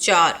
4।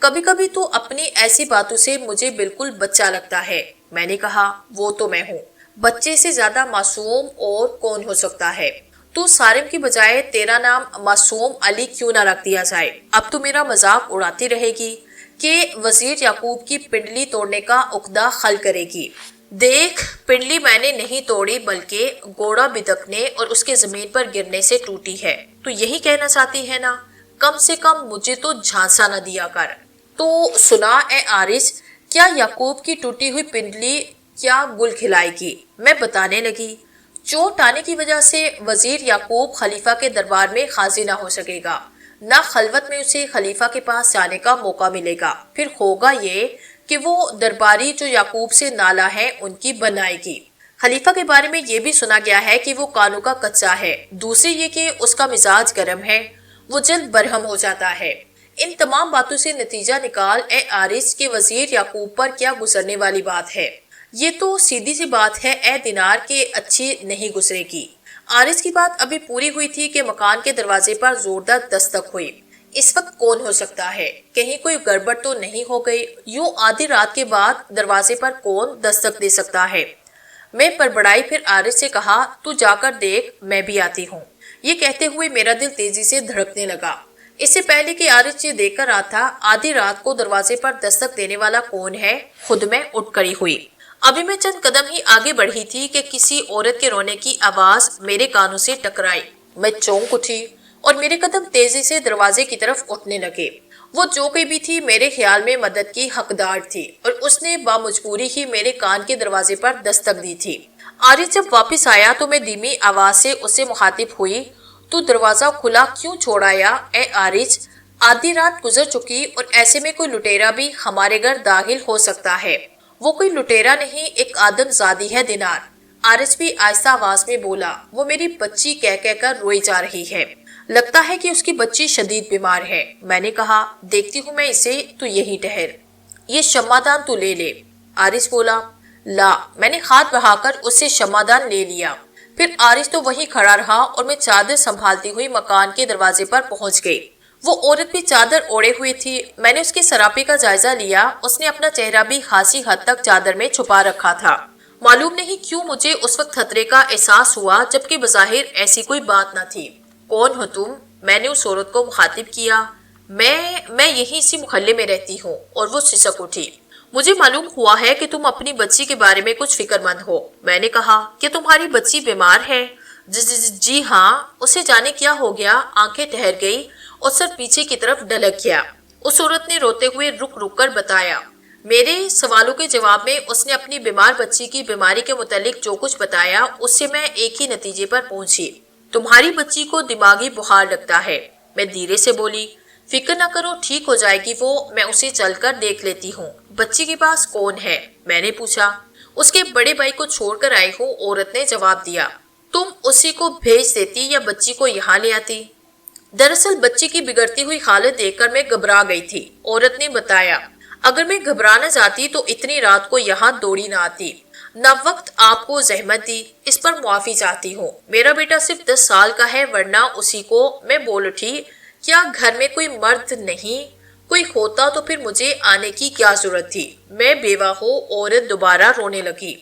کبھی کبھی تو اپنی ایسی باتوں سے مجھے بالکل بچہ لگتا ہے۔ میں نے کہا وہ تو میں ہوں، بچے سے زیادہ معصوم اور کون ہو سکتا ہے؟ تو سارم کی بجائے تیرا نام معصوم علی کیوں نہ رکھ دیا جائے؟ اب تو میرا مذاق اڑاتی رہے گی کہ وزیر یعقوب کی پنڈلی توڑنے کا عقدہ حل کرے گی۔ دیکھ، پنڈلی میں نے نہیں توڑی بلکہ گھوڑا بدکنے اور اس کے زمین پر گرنے سے ٹوٹی ہے۔ تو یہی کہنا چاہتی ہے نا؟ کم سے کم مجھے تو جھانسا نہ دیا کر۔ تو سنا اے عارض، کیا یعقوب کی ٹوٹی ہوئی پنڈلی کیا گل کھلائے گی؟ میں بتانے لگی، چوٹ آنے کی وجہ سے وزیر یعقوب خلیفہ کے دربار میں حاضر نہ ہو سکے گا، نہ خلوت میں اسے خلیفہ کے پاس جانے کا موقع ملے گا۔ پھر ہوگا یہ کہ وہ درباری جو یعقوب سے نالا ہے ان کی بنائے گی۔ خلیفہ کے بارے میں یہ بھی سنا گیا ہے کہ وہ کانوں کا کچا ہے، دوسری یہ کہ اس کا مزاج گرم ہے، وہ جلد برہم ہو جاتا ہے۔ ان تمام باتوں سے نتیجہ نکال اے عارض کہ وزیر یعقوب پر کیا گزرنے والی بات ہے۔ یہ تو سیدھی سی بات ہے اے دینار کہ اچھی نہیں گزرے گی۔ عارض کی بات ابھی پوری ہوئی تھی کہ مکان کے دروازے پر زوردار دستک ہوئی۔ اس وقت کون ہو سکتا ہے؟ کہیں کوئی گڑبڑ تو نہیں ہو گئی؟ یوں آدھی رات کے بعد دروازے پر کون دستک دے سکتا ہے؟ میں بڑبڑائی، پھر عارض سے کہا تو جا کر دیکھ، میں بھی آتی ہوں۔ یہ کہتے ہوئے میرا دل تیزی سے دھڑکنے لگا۔ اس سے پہلے کہ عارض یہ دیکھ کر آتا آدھی رات کو دروازے پر دستک دینے والا کون ہے، خود میں اٹھ کھڑی ہوئی۔ ابھی میں چند قدم ہی آگے بڑھی تھی کہ کسی عورت کے رونے کی آواز میرے کانوں سے ٹکرائی۔ میں چونک اٹھی اور میرے قدم تیزی سے دروازے کی طرف اٹھنے لگے۔ وہ جو کوئی بھی تھی میرے خیال میں مدد کی حقدار تھی اور اس نے بامجبوری ہی میرے کان کے دروازے پر دستک دی تھی۔ عارض جب واپس آیا تو میں دھیمی آواز سے اس سے مخاطب ہوئی، تو دروازہ کھلا کیوں چھوڑ آیا اے عارض؟ آدھی رات گزر چکی اور ایسے میں کوئی لٹیرا بھی ہمارے گھر داخل ہو سکتا ہے۔ وہ کوئی لٹیرا نہیں، ایک آدم زادی ہے دینار۔ عارض بھی آہستہ آواز میں بولا، وہ میری بچی کہہ کر روئی جا رہی ہے، لگتا ہے کہ اس کی بچی شدید بیمار ہے۔ میں نے کہا دیکھتی ہوں میں اسے، تو یہی ٹہر، یہ شمعدان تو لے لے۔ عارض بولا لا۔ میں نے ہاتھ بڑھا کر اس سے شمعدان لے لیا۔ پھر عارض تو وہیں کھڑا رہا اور میں چادر سنبھالتی ہوئی مکان کے دروازے پر پہنچ گئی۔ وہ عورت بھی چادر اوڑے ہوئی تھی۔ میں نے اس کے سراپے کا جائزہ لیا، اس نے اپنا چہرہ بھی خاصی حد تک چادر میں چھپا رکھا تھا۔ معلوم نہیں کیوں مجھے اس وقت خطرے کا احساس ہوا، جبکہ بظاہر ایسی کوئی بات نہ تھی۔ کون ہو تم؟ میں نے اس عورت کو مخاطب کیا۔ میں یہیں اسی محلے میں رہتی ہوں۔ اور وہ سسک اٹھی۔ مجھے معلوم ہوا ہے کہ تم اپنی بچی کے بارے میں کچھ فکر مند ہو۔ میں نے کہا کہ تمہاری بچی بیمار ہے؟ جی ہاں۔ اسے جانے کیا ہو گیا؟ آنکھیں ٹھہر گئی اور سر پیچھے کی طرف ڈھلک گیا۔ اس عورت نے روتے ہوئے رک رک کر بتایا۔ میرے سوالوں کے جواب میں اس نے اپنی بیمار بچی کی بیماری کے متعلق جو کچھ بتایا، اس سے میں ایک ہی نتیجے پر پہنچی۔ تمہاری بچی کو دماغی بخار لگتا ہے۔ میں دھیرے سے بولی، فکر نہ کرو، ٹھیک ہو جائے گی وہ، میں اسے چل کر دیکھ لیتی ہوں۔ بچی کے پاس کون ہے؟ میں نے پوچھا۔ اس کے بڑے بھائی کو چھوڑ کر آئی ہوں، عورت نے جواب دیا۔ تم اسی کو بھیج دیتی یا بچی کو یہاں لے آتی؟ دراصل بچی کی بگڑتی ہوئی حالت دیکھ کر میں گھبرا گئی تھی، عورت نے بتایا۔ اگر میں گھبرا نہ جاتی تو اتنی رات کو یہاں دوڑی نہ آتی، نہ وقت آپ کو زحمت دی، اس پر معافی چاہتی ہوں۔ میرا بیٹا صرف 10 سال کا ہے، ورنہ اسی کو۔ میں بول اٹھی، کیا گھر میں کوئی مرد نہیں؟ کوئی ہوتا تو پھر مجھے آنے کی کیا ضرورت تھی؟ میں بیوہ ہوں۔ عورت دوبارہ رونے لگی۔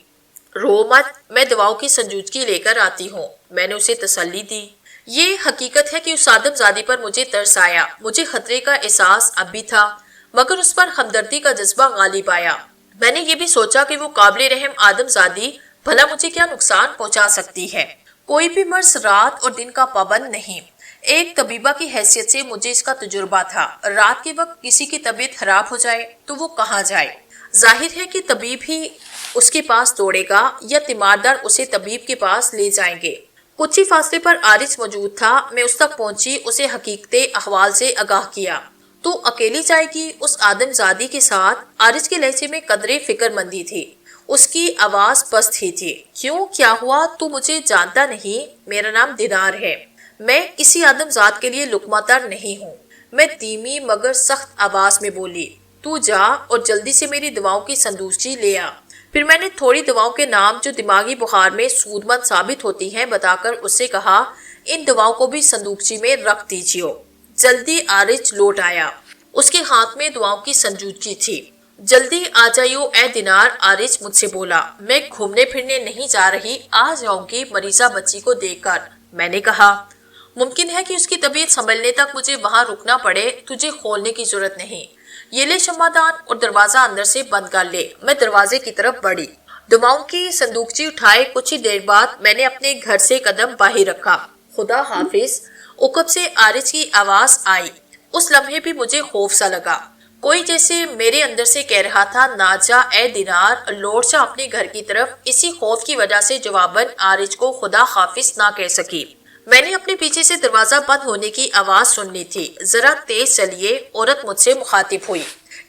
رو مت، میں دواؤں کی سنجیدگی لے کر آتی ہوں، میں نے اسے تسلی دی۔ یہ حقیقت ہے کہ اس آدم زادی پر مجھے ترس آیا۔ مجھے خطرے کا احساس اب بھی تھا، مگر اس پر ہمدردی کا جذبہ غالب آیا۔ میں نے یہ بھی سوچا کہ وہ قابل رحم آدم زادی بھلا مجھے کیا نقصان پہنچا سکتی ہے؟ کوئی بھی مرض رات اور دن کا پابند نہیں۔ ایک طبیبہ کی حیثیت سے مجھے اس کا تجربہ تھا۔ رات کے وقت کسی کی طبیعت خراب ہو جائے تو وہ کہاں جائے؟ ظاہر ہے کہ طبیب ہی اس کے پاس دوڑے گا یا تیماردار اسے طبیب کے پاس لے جائیں گے۔ کچھ ہی فاصلے پر عارض موجود تھا۔ میں اس تک پہنچی، اسے حقیقت احوال سے آگاہ کیا۔ تو اکیلی جائے گی اس آدم زادی کے ساتھ؟ عارض کے لہجے میں قدرے فکر مندی تھی، اس کی آواز پست ہی تھی۔ کیوں، کیا ہوا؟ تو مجھے جانتا نہیں؟ میرا نام دینار ہے، میں کسی آدم زاد کے لیے لقمہ تر نہیں ہوں۔ میں دھیمی مگر سخت آواز میں بولی، تو جا اور جلدی سے میری دواؤں کی صندوقچی لے آ۔ پھر میں نے تھوڑی دواؤں کے نام جو دماغی بخار میں سود مند ثابت ہوتی ہیں بتا کر اس سے کہا، ان دواؤں کو بھی صندوقچی میں رکھ دیجیے۔ جلدی عارض لوٹ آیا۔ اس کے ہاتھ میں دعاؤں کی سنجیدگی تھی۔ جلدی آ جائیو اے دینار، عارج مجھ سے بولا۔ میں گھومنے پھرنے نہیں جا رہی، آ جاؤں گی مریضہ بچی کو دیکھ کر۔ میں نے کہا ممکن ہے کہ اس کی طبیعت سنبھلنے تک مجھے وہاں رکنا پڑے، تجھے کھولنے کی ضرورت نہیں۔ یہ لے شمع دان اور دروازہ اندر سے بند کر لے۔ میں دروازے کی طرف بڑھی، دعاؤں کی صندوقچی اٹھائے۔ کچھ ہی دیر بعد میں نے اپنے گھر سے قدم باہر رکھا۔ خدا حافظ، عقب سے عارج کی آواز آئی۔ اس لمحے بھی مجھے خوف سا لگا، کوئی جیسے میرے اندر سے کہہ رہا تھا نہ جا اے دینار، لوٹ جا اپنے گھر کی طرف۔ اسی خوف کی وجہ سے جواباً عارج کو خدا حافظ نہ کہہ سکی۔ میں نے اپنے پیچھے سے دروازہ بند ہونے کی آواز سننی تھی۔ ذرا تیز چلیے، عورت مجھ سے مخاطب ہوئی،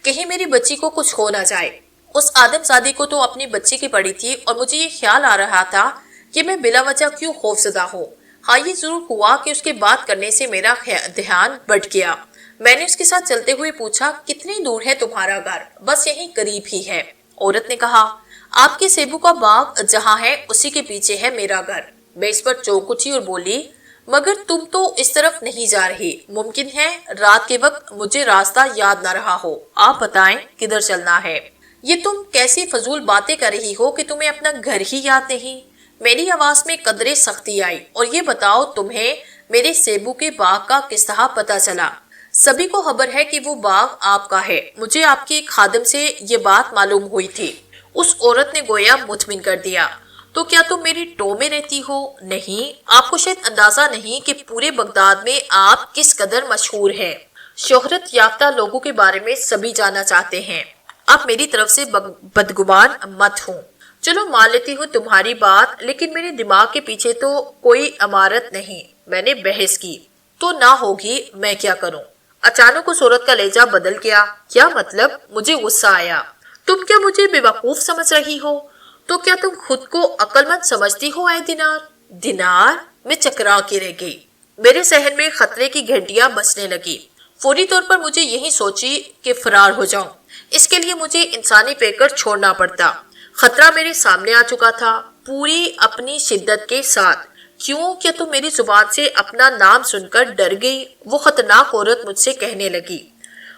کہیں میری بچی کو کچھ ہو نہ جائے۔ اس آدم زادی کو تو اپنی بچی کی پڑی تھی اور مجھے یہ خیال آ رہا تھا کہ میں بلا وجہ کیوں خوف زدہ ہوں۔ ہاں یہ ضرور ہوا کہ اس کے بات کرنے سے میرا دھیان بٹ گیا۔ میں نے اس کے ساتھ چلتے ہوئے پوچھا کتنی دور ہے تمہارا گھر؟ بس یہیں قریب ہی ہے۔ عورت نے کہا آپ کے سیبو کا باغ جہاں ہے اسی کے پیچھے ہے میرا گھر۔ میں اس پر چونک اٹھی اور بولی مگر تم تو اس طرف نہیں جا رہی، ممکن ہے رات کے وقت مجھے راستہ یاد نہ رہا ہو، آپ بتائیں کدھر چلنا ہے؟ یہ تم کیسی فضول باتیں کر رہی ہو کہ تمہیں اپنا گھر ہی یاد نہیں؟ میری آواز میں قدرے سختی آئی۔ اور یہ بتاؤ تمہیں میرے سیبو کے باغ کا کس طرح پتہ چلا؟ سبھی کو خبر ہے کہ وہ باغ آپ کا ہے، مجھے آپ کے ایک خادم سے یہ بات معلوم ہوئی تھی۔ اس عورت نے گویا مطمئن کر دیا۔ تو کیا تم میری ٹو میں رہتی ہو؟ نہیں، آپ کو شاید اندازہ نہیں کہ پورے بغداد میں آپ کس قدر مشہور ہیں۔ شہرت یافتہ لوگوں کے بارے میں سبھی جاننا چاہتے ہیں۔ آپ میری طرف سے بدگمان مت ہوں۔ چلو مان لیتی ہوں تمہاری بات، لیکن میرے دماغ کے پیچھے تو کوئی عمارت نہیں۔ میں نے بحث کی۔ تو نہ ہوگی، میں کیا کروں؟ اچانک اس عورت کا لہجہ بدل گیا۔ کیا مطلب؟ مجھے غصہ آیا۔ تم کیا مجھے بے وقوف سمجھ رہی ہو؟ تو کیا تم خود کو عقل مند سمجھتی ہو اے دینار؟ دینار؟ میں چکرا کے رہ گئی۔ میرے ذہن میں خطرے کی گھنٹیاں بجنے لگی۔ فوری طور پر مجھے یہی سوچی کہ فرار ہو جاؤں۔ اس کے لیے مجھے انسانی پیکر چھوڑنا پڑتا۔ خطرہ میرے سامنے آ چکا تھا، پوری اپنی شدت کے ساتھ۔ کیوں؟ کیا تم میری زبان سے اپنا نام سن کر ڈر گئی؟ وہ خطرناک عورت مجھ سے کہنے لگی۔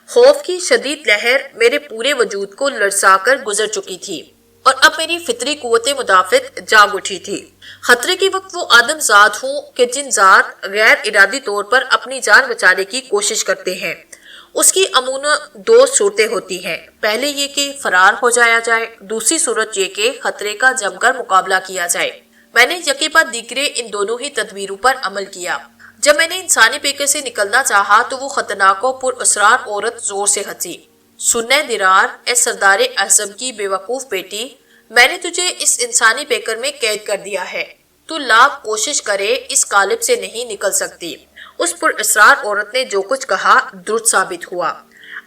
خوف کی شدید لہر میرے پورے وجود کو لرزا کر گزر چکی تھی اور اب میری فطری قوت مدافعت جاگ اٹھی تھی۔ خطرے کے وقت وہ آدم ذات ہوں کہ جن ذات غیر ارادی طور پر اپنی جان بچانے کی کوشش کرتے ہیں۔ اس کی عموماً دو صورتیں ہوتی ہیں، پہلے یہ کہ فرار ہو جایا جائے، دوسری صورت یہ کہ خطرے کا جم کر مقابلہ کیا جائے۔ میں نے یکے بعد دیگرے ان دونوں ہی تدبیروں پر عمل کیا۔ جب میں نے انسانی پیکر سے نکلنا چاہا تو وہ خطرناک و پر اسرار عورت زور سے ہنسی۔ سننے درار، اے سردار اعظم کی بے وقوف بیٹی، میں نے تجھے اس انسانی پیکر میں قید کر دیا ہے، تو لاکھ کوشش کرے اس قالب سے نہیں نکل سکتی۔ اس پر اسرار عورت نے جو کچھ کہا درست ثابت ہوا۔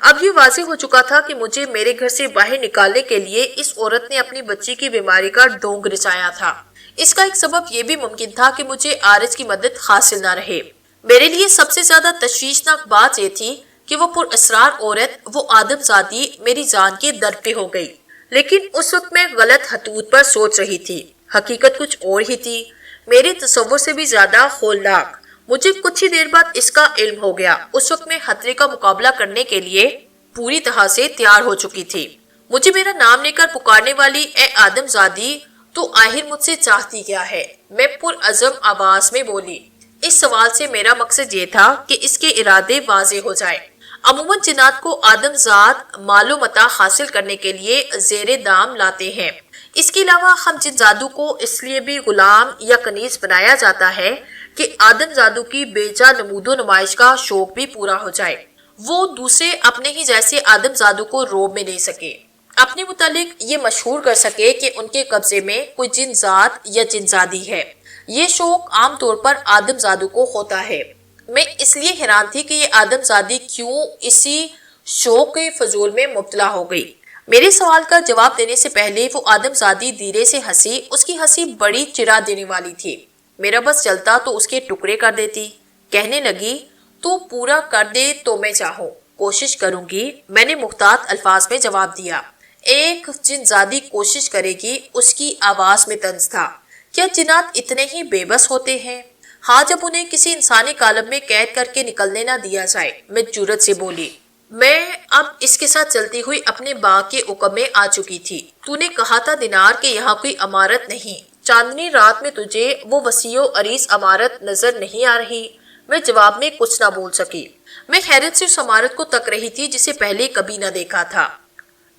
اب یہ واضح ہو چکا تھا کہ مجھے میرے گھر سے باہر نکالنے کے لیے اس عورت نے اپنی بچی کی بیماری کا ڈھونگ رچایا تھا۔ اس کا ایک سبب یہ بھی ممکن تھا کہ مجھے عارج کی مدد حاصل نہ رہے۔ میرے لیے سب سے زیادہ تشویشناک بات یہ تھی کہ وہ پر اسرار عورت، وہ آدم زادی میری جان کے در پہ ہو گئی۔ لیکن اس وقت میں غلط خطوط پر سوچ رہی تھی، حقیقت کچھ اور ہی تھی، میرے تصور سے بھی زیادہ ہولناک۔ مجھے کچھ ہی دیر بعد اس کا علم ہو گیا۔ اس وقت میں خطرے کا مقابلہ کرنے کے لیے پوری طرح سے تیار ہو چکی تھی۔ مجھے میرا نام لے کر پکارنے والی اے آدم زادی، تو آخر مجھ سے چاہتی کیا ہے؟ میں پرعزم آواز میں بولی۔ اس سوال سے میرا مقصد یہ تھا کہ اس کے ارادے واضح ہو جائے۔ عموماً جنات کو آدم ذات مال و متاع حاصل کرنے کے لیے زیر دام لاتے ہیں۔ اس کے علاوہ ہم جن زادو کو اس لیے بھی غلام یا کنیز بنایا جاتا ہے کہ آدم زادو کی بے جا نمود و نمائش کا شوق بھی پورا ہو جائے۔ وہ دوسرے اپنے ہی جیسے آدم زادو کو روب میں لے سکے، اپنے متعلق یہ مشہور کر سکے کہ ان کے قبضے میں کوئی جن ذات یا جن زادی ہے۔ یہ شوق عام طور پر آدم زادو کو ہوتا ہے۔ میں اس لیے حیران تھی کہ یہ آدم زادی کیوں اسی شوق کے فضول میں مبتلا ہو گئی۔ میرے سوال کا جواب دینے سے پہلے وہ آدم زادی دھیرے سے ہنسی۔ اس کی ہنسی بڑی چڑا دینے والی تھی۔ میرا بس چلتا تو اس کے ٹکڑے کر دیتی۔ کہنے لگی تو پورا کر دے تو میں چاہوں، کوشش کروں گی، میں نے محتاط الفاظ میں جواب دیا۔ ایک جن زادی کوشش کرے گی، اس کی آواز میں طنز تھا۔ کیا جنات اتنے ہی بے بس ہوتے ہیں؟ ہاں، جب انہیں کسی انسانی کالم میں قید کر کے نکلنے نہ دیا جائے، میں جرأت سے بولی۔ میں اب اس کے ساتھ چلتی ہوئی اپنے باغ کے عقب میں آ چکی تھی۔ تو نے کہا تھا دینار کہ یہاں کوئی عمارت نہیں، چاندنی رات میں تجھے وہ وسیع و عریض عمارت نظر نہیں آ رہی؟ میں جواب میں کچھ نہ بول سکی۔ میں حیرت سے اس عمارت کو تک رہی تھی جسے پہلے کبھی نہ دیکھا تھا۔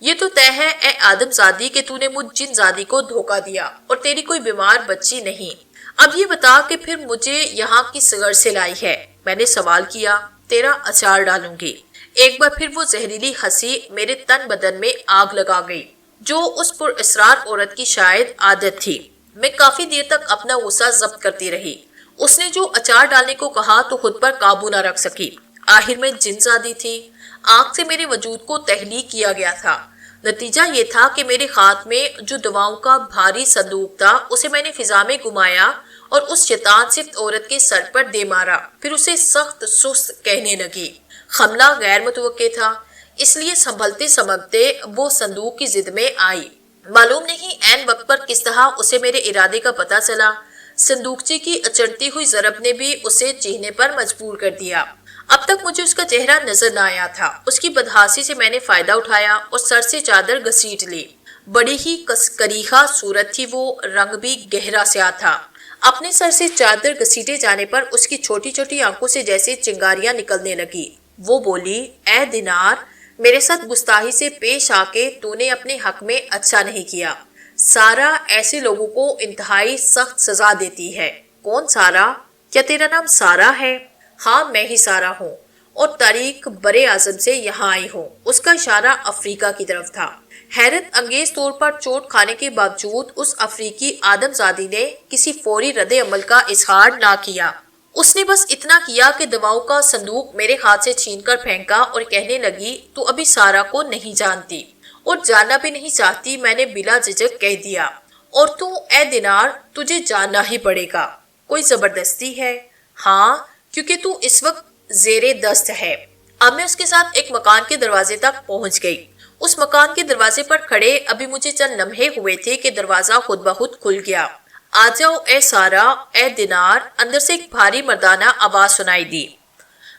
یہ تو طے ہے اے آدم زادی کہ تو نے مجھ جن زادی کو دھوکہ دیا اور تیری کوئی بیمار بچی نہیں۔ اب یہ بتا کہ پھر مجھے یہاں کس غرض سے لائی ہے؟ میں نے سوال کیا۔ تیرا اچار ڈالوں گی۔ ایک بار پھر وہ زہریلی ہنسی میرے تن بدن میں آگ لگا گئی جو اس پر اسرار عورت کی شاید عادت تھی۔ میں کافی دیر تک اپنا غصہ ضبط کرتی رہی۔ اس نے جو اچار ڈالنے کو کہا تو خود پر قابو نہ رکھ سکی۔ آخر میں جن زادی تھی۔ آگ سے میرے وجود کو تحلیق کیا گیا تھا۔ نتیجہ یہ تھا کہ میرے ہاتھ میں جو دواؤں کا بھاری صندوق تھا اسے میں نے فضا میں گھمایا اور اس شیطان صفت عورت کے سر پر دے مارا، پھر اسے سخت سست کہنے لگی۔ حملہ غیر متوقع تھا، اس لیے سنبھلتے سمجھتے وہ صندوق کی ضد میں آئی۔ معلوم نہیں عین وقت پر کس طرح اسے میرے ارادے کا پتہ چلا۔ صندوقچی کی اچرتی ہوئی ضرب نے بھی اسے چیخنے پر مجبور کر دیا۔ اب تک مجھے اس کا چہرہ نظر نہ آیا تھا۔ اس کی بدحاسی سے میں نے فائدہ اٹھایا اور سر سے چادر گھسیٹ لی۔ بڑی ہی کریخا صورت تھی وہ، رنگ بھی گہرا سیاہ تھا۔ اپنے سر سے چادر گھسیٹے جانے پر اس کی چھوٹی چھوٹی آنکھوں سے جیسے چنگاریاں نکلنے لگی۔ وہ بولی، اے دینار، میرے ساتھ گستاخی سے پیش آ کے تو نے اپنے حق میں اچھا نہیں کیا۔ سارا ایسے لوگوں کو انتہائی سخت سزا دیتی ہے۔ کون سارا؟ کیا تیرا نام سارا ہے؟ ہاں میں ہی سارا ہوں اور طریق برے اعظم سے یہاں آئی ہوں۔ اس کا اشارہ افریقہ کی طرف تھا۔ حیرت انگیز طور پر چوٹ کھانے کے باوجود اس افریقی آدم زادی نے کسی فوری رد عمل کا اظہار نہ کیا۔ اس نے بس اتنا کیا کہ دواؤں کا صندوق میرے ہاتھ سے چھین کر پھینکا اور کہنے لگی، تو ابھی سارا کو نہیں جانتی اور جاننا بھی نہیں چاہتی۔ میں نے بلا جھجک کہہ دیا، اور تو اے دینار تجھے جاننا ہی پڑے گا۔ کوئی زبردستی ہے؟ ہاں، کیونکہ تو اس وقت زیر دست ہے۔ اب میں اس کے ساتھ ایک مکان کے دروازے تک پہنچ گئی۔ اس مکان کے دروازے پر کھڑے ابھی مجھے چند لمحے ہوئے تھے کہ دروازہ خود بخود کھل گیا۔ آ جاؤ اے سارا، اے دینار، اندر سے ایک بھاری مردانہ آواز سنائی دی۔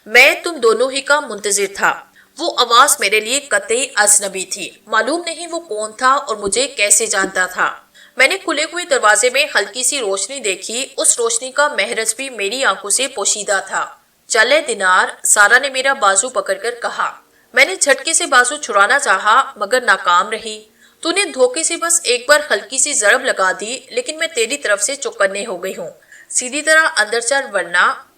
میں تم دونوں ہی کا منتظر تھا۔ وہ آواز میرے لیے قطعی اجنبی تھی۔ معلوم نہیں وہ کون تھا اور مجھے کیسے جانتا تھا۔ میں نے کھلے ہوئے دروازے میں ہلکی سی روشنی دیکھی۔ اس روشنی کا محرج بھی میری آنکھوں سے پوشیدہ تھا۔ چل اے دینار، سارا نے میرا بازو پکڑ کر کہا۔ میں نے جھٹکے سے بازو چھڑانا چاہا مگر ناکام رہی۔ تو نے دھوکے سے بس ایک بار ہلکی سی ضرب لگا دی، لیکن میں تیری طرف سے چوکنے ہو گئی ہوں۔ سیدھی طرح اندر چل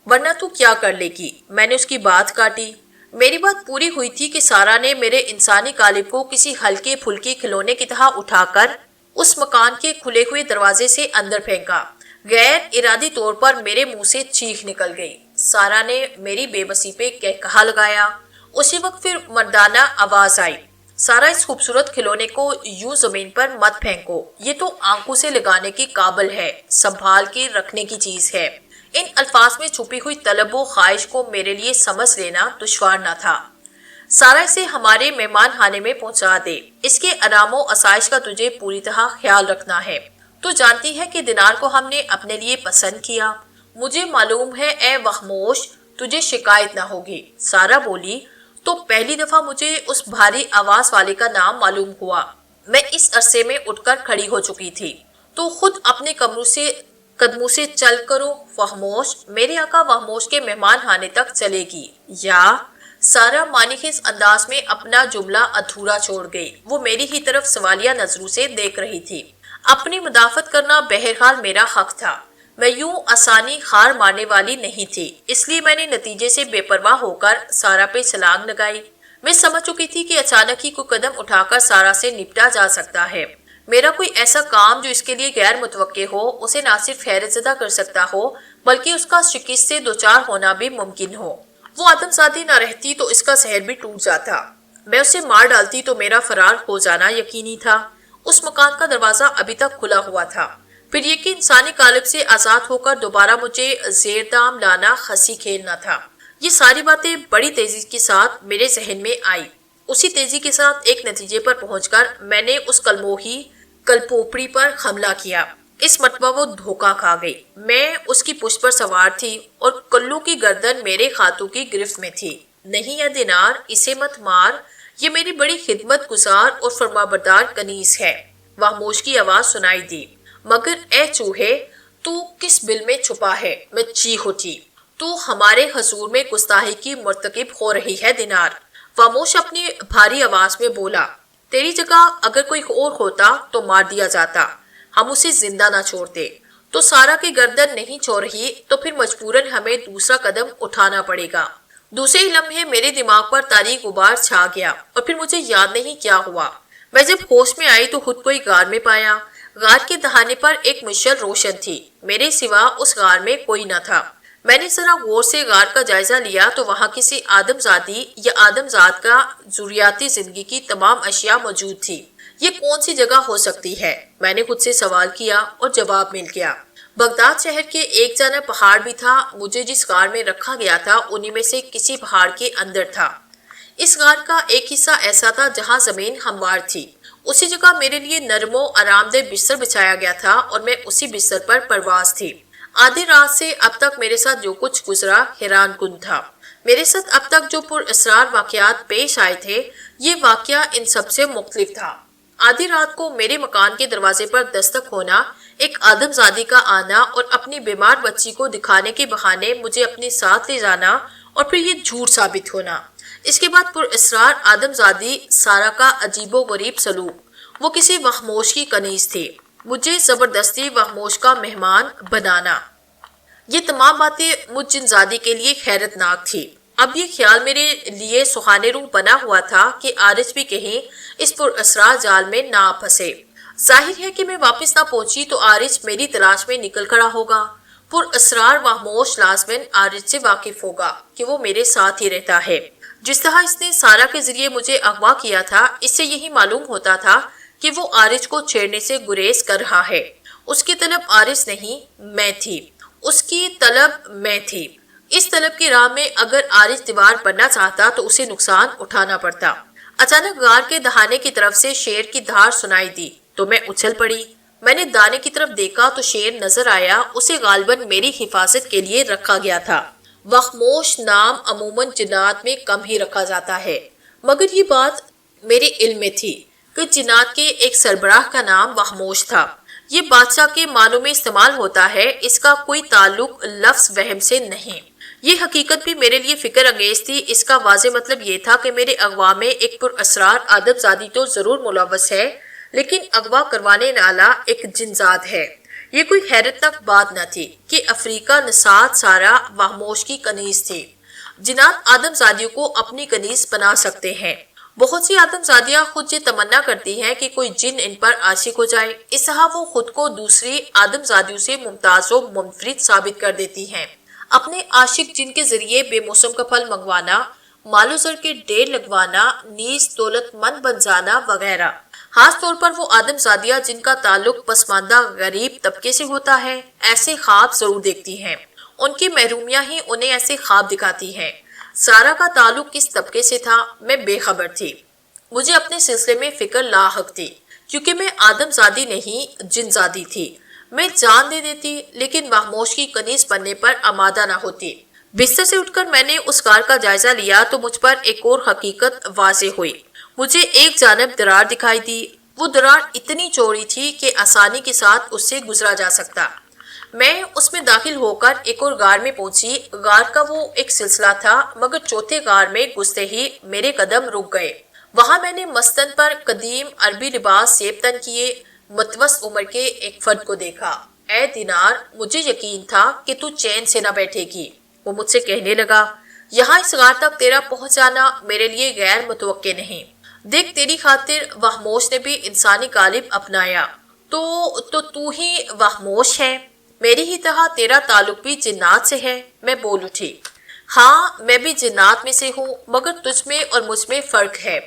ورنہ تو کیا کر لے گی؟ میں نے اس کی بات کاٹی۔ میری بات پوری ہوئی تھی کہ سارا نے میرے انسانی قالب کو کسی ہلکے پھلکے کھلونے کی طرح اٹھا کر اس مکان کے کھلے ہوئے دروازے سے اندر پھینکا۔ غیر ارادی طور پر میرے منہ سے چیخ نکل گئی۔ سارا نے میری بے بسی پہ کہا لگایا۔ اسی وقت پھر مردانہ آواز آئی، سارا اس خوبصورت کھلونے کو یوں زمین پر مت پھینکو، یہ تو آنکھوں سے لگانے کی قابل ہے، سنبھال کے رکھنے کی چیز ہے۔ ان الفاظ میں چھپی ہوئی طلب و خواہش کو میرے لیے سمجھ لینا دشوار نہ تھا۔ سارا اسے ہمارے مہمان خانے میں پہنچا دے، اس کے آرام و آسائش کا تجھے پوری طرح خیال رکھنا ہے۔ تو جانتی ہے کہ دینار کو ہم نے اپنے لیے پسند کیا۔ مجھے معلوم ہے اے وخموش تجھے شکایت نہ ہوگی۔ سارا بولی، تو پہلی دفعہ مجھے اس بھاری آواز والے کا نام معلوم ہوا۔ میں اس عرصے میں اٹھ کر کھڑی ہو چکی تھی۔ تو خود اپنے قدموں سے چل کرو وخموش، میرے آقا وخموش کے مہمان خانے تک چلے گی یا؟ سارا معنی خیز انداز میں اپنا جملہ ادھورا چھوڑ گئی۔ وہ میری ہی طرف سوالیہ نظروں سے دیکھ رہی تھی۔ اپنی مدافعت کرنا بہرحال میرا حق تھا۔ میں یوں آسانی ہار مارنے والی نہیں تھی، اس لیے میں نے نتیجے سے بے پرواہ ہو کر سارا پہ چھلانگ لگائی۔ میں سمجھ چکی تھی کہ اچانک ہی کوئی قدم اٹھا کر سارا سے نپٹا جا سکتا ہے۔ میرا کوئی ایسا کام جو اس کے لیے غیر متوقع ہو اسے نہ صرف حیرت زدہ کر سکتا ہو بلکہ اس کا شکست سے دوچار ہونا بھی ممکن ہو۔ وہ آدم زادی نہ رہتی تو اس کا زہر بھی ٹوٹ جاتا۔ میں اسے مار ڈالتی تو میرا فرار ہو جانا یقینی تھا۔ اس مکان کا دروازہ ابھی تک کھلا ہوا تھا۔ پھر یہ کہ انسانی قالب سے آزاد ہو کر دوبارہ مجھے زیر دام لانا ہنسی کھیلنا تھا۔ یہ ساری باتیں بڑی تیزی کے ساتھ میرے ذہن میں آئی۔ اسی تیزی کے ساتھ ایک نتیجے پر پہنچ کر میں نے اس کلموہی کلپوپڑی پر حملہ کیا۔ اس مرتبہ وہ دھوکہ کھا گئی۔ میں اس کی پشت پر سوار تھی اور کلو کی گردن میرے ہاتھوں کی گرفت میں تھی۔ نہیں یا دینار، اسے مت مار، یہ میری بڑی خدمت گزار اور فرمانبردار کنیز ہے۔ وحموش کی آواز سنائی دی، مگر اے چوہے، تو کس بل میں چھپا ہے؟ میں چیخ اٹھی، تو ہمارے حضور میں گستاخی کی مرتکب ہو رہی ہے دینار۔ وحموش اپنی بھاری آواز میں بولا، تیری جگہ اگر کوئی اور ہوتا تو مار دیا جاتا، ہم اسے زندہ نہ چھوڑتے۔ تو سارا کی گردن نہیں چھوڑ رہی تو پھر مجبوراً ہمیں دوسرا قدم اٹھانا پڑے گا۔ دوسرے ہی لمحے میرے دماغ پر تاریک غبار چھا گیا اور پھر مجھے یاد نہیں کیا ہوا۔ میں جب ہوش میں آئی تو خود کو ایک غار میں پایا۔ غار کے دہانے پر ایک مشعل روشن تھی، میرے سوا اس غار میں کوئی نہ تھا۔ میں نے ذرا غور سے غار کا جائزہ لیا تو وہاں کسی آدم زادی یا آدم زاد کا ضروریاتی زندگی کی تمام اشیاء موجود تھی۔ یہ کون سی جگہ ہو سکتی ہے؟ میں نے خود سے سوال کیا اور جواب مل گیا۔ بغداد شہر کے ایک جانب پہاڑ بھی تھا، مجھے جس غار میں رکھا گیا تھا انہی میں سے کسی پہاڑ کے اندر تھا۔ اس غار کا ایک حصہ ایسا تھا جہاں زمین ہموار تھی، اسی جگہ میرے لیے نرم و آرام دہ بستر بچھایا گیا تھا اور میں اسی بستر پر پرواز تھی۔ آدھی رات سے اب تک میرے ساتھ جو کچھ گزرا حیران کن تھا۔ میرے ساتھ اب تک جو پر اسرار واقعات پیش آئے تھے، یہ واقعہ ان سب سے مختلف تھا۔ آدھی رات کو میرے مکان کے دروازے پر دستک ہونا، ایک آدم زادی کا آنا اور اپنی بیمار بچی کو دکھانے کے بہانے مجھے اپنے ساتھ لے جانا اور پھر یہ جھوٹ ثابت ہونا۔ اس کے بعد پر اسرار آدم زادی سارا کا عجیب و غریب سلوک، وہ کسی وحموش کی کنیز تھی، مجھے زبردستی وحموش کا مہمان بنانا، یہ تمام باتیں مجھ جن زادی کے لیے حیرت ناک تھی۔ اب یہ خیال میرے لیے سہانے روح بنا ہوا تھا کہ عارج بھی کہیں اس پر اسرار جال میں نہ پھنسے۔ ظاہر ہے کہ میں واپس نہ پہنچی تو عارج میری تلاش میں نکل کھڑا ہوگا۔ پر اسرار وحموش لازماً عارج سے واقف ہوگا کہ وہ میرے ساتھ ہی رہتا ہے۔ جس طرح اس نے سارا کے ذریعے مجھے اغوا کیا تھا، اس سے یہی معلوم ہوتا تھا کہ وہ عارج کو چھیڑنے سے گریز کر رہا ہے۔ اس کی طلب عارج نہیں، میں تھی، اس کی طلب میں تھی۔ اس طلب کی راہ میں اگر عارج دیوار بننا چاہتا تو اسے نقصان اٹھانا پڑتا۔ اچانک غار کے دہانے کی طرف سے شیر کی دھار سنائی دی تو میں اچھل پڑی۔ میں نے دانے کی طرف دیکھا تو شیر نظر آیا، اسے غالباً میری حفاظت کے لیے رکھا گیا تھا۔ وحموش نام عموماً جنات میں کم ہی رکھا جاتا ہے، مگر یہ بات میرے علم میں تھی کہ جنات کے ایک سربراہ کا نام وحموش تھا۔ یہ بادشاہ کے معنوں میں استعمال ہوتا ہے، اس کا کوئی تعلق لفظ وہم سے نہیں۔ یہ حقیقت بھی میرے لیے فکر انگیز تھی۔ اس کا واضح مطلب یہ تھا کہ میرے اغوا میں ایک پر اسرار آدم زادی تو ضرور ملوث ہے، لیکن اغوا کروانے والا ایک جنزاد ہے۔ یہ کوئی حیرتناک بات نہ تھی کہ افریقہ نژاد سارا وحموش کی کنیز تھی۔ جنات آدم زادیوں کو اپنی کنیز بنا سکتے ہیں۔ بہت سی آدم زادیاں خود یہ تمنا کرتی ہیں کہ کوئی جن ان پر عاشق ہو جائے، اس طرح وہ خود کو دوسری آدم زادیوں سے ممتاز و منفرد ثابت کر دیتی ہیں۔ اپنے عاشق جن کے ذریعے بے موسم کا پھل منگوانا، مال و زر کے ڈھیر لگوانا، نیز دولت مند بن جانا وغیرہ۔ خاص طور پر وہ آدم زادیاں جن کا تعلق پسماندہ غریب طبقے سے ہوتا ہے، ایسے خواب ضرور دیکھتی ہیں۔ ان کی محرومیاں ہی انہیں ایسے خواب دکھاتی ہیں۔ سارا کا تعلق کس طبقے سے تھا، میں بے خبر تھی۔ مجھے اپنے سلسلے میں فکر لاحق تھی، کیونکہ میں آدم زادی نہیں جن زادی تھی۔ میں جان دے دیتی لیکن وحموش کی کنیز بننے پر آمادہ نہ ہوتی۔ بستر سے اٹھ کر میں نے اس غار کا جائزہ لیا تو مجھ پر ایک اور حقیقت واضح ہوئی۔ مجھے ایک جانب درار دکھائی دی، وہ درار اتنی چوڑی تھی کہ آسانی کے ساتھ اس سے گزرا جا سکتا۔ میں اس میں داخل ہو کر ایک اور غار میں پہنچی۔ غار کا وہ ایک سلسلہ تھا، مگر چوتھے غار میں گھستے ہی میرے قدم رک گئے۔ وہاں میں نے مستن پر قدیم عربی لباس زیب تن کیے متوسط عمر کے ایک فرد کو دیکھا۔ اے دینار، مجھے یقین تھا کہ تو چین سے نہ بیٹھے گی۔ وہ مجھ سے کہنے لگا، یہاں اس غار تک تیرا پہنچ جانا میرے لیے غیر متوقع نہیں۔ دیکھ، تیری خاطر وحموش نے بھی انسانی قالب اپنایا، تو ہی وحموش ہے، میری ہی طرح تیرا تعلق بھی جنات سے ہے۔ میں بول اٹھی، ہاں میں بھی جنات میں سے ہوں، مگر تجھ میں اور مجھ میں فرق ہے۔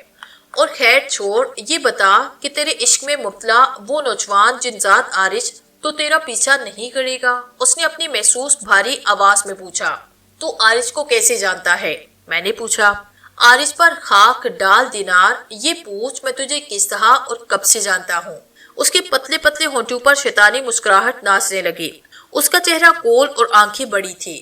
اور خیر چھوڑ، یہ بتا کہ تیرے عشق میں مبتلا وہ نوجوان جنزاد عارج تو تیرا پیچھا نہیں کرے گا؟ اس نے اپنی محسوس بھاری آواز میں پوچھا۔ تو عارج کو کیسے جانتا ہے؟ میں نے پوچھا۔ عارج پر خاک ڈال دینار، یہ پوچھ میں تجھے کس طرح اور کب سے جانتا ہوں؟ اس کے پتلے پتلے ہونٹوں پر شیطانی مسکراہٹ ناچنے لگی۔ اس کا چہرہ گول اور آنکھیں بڑی تھی۔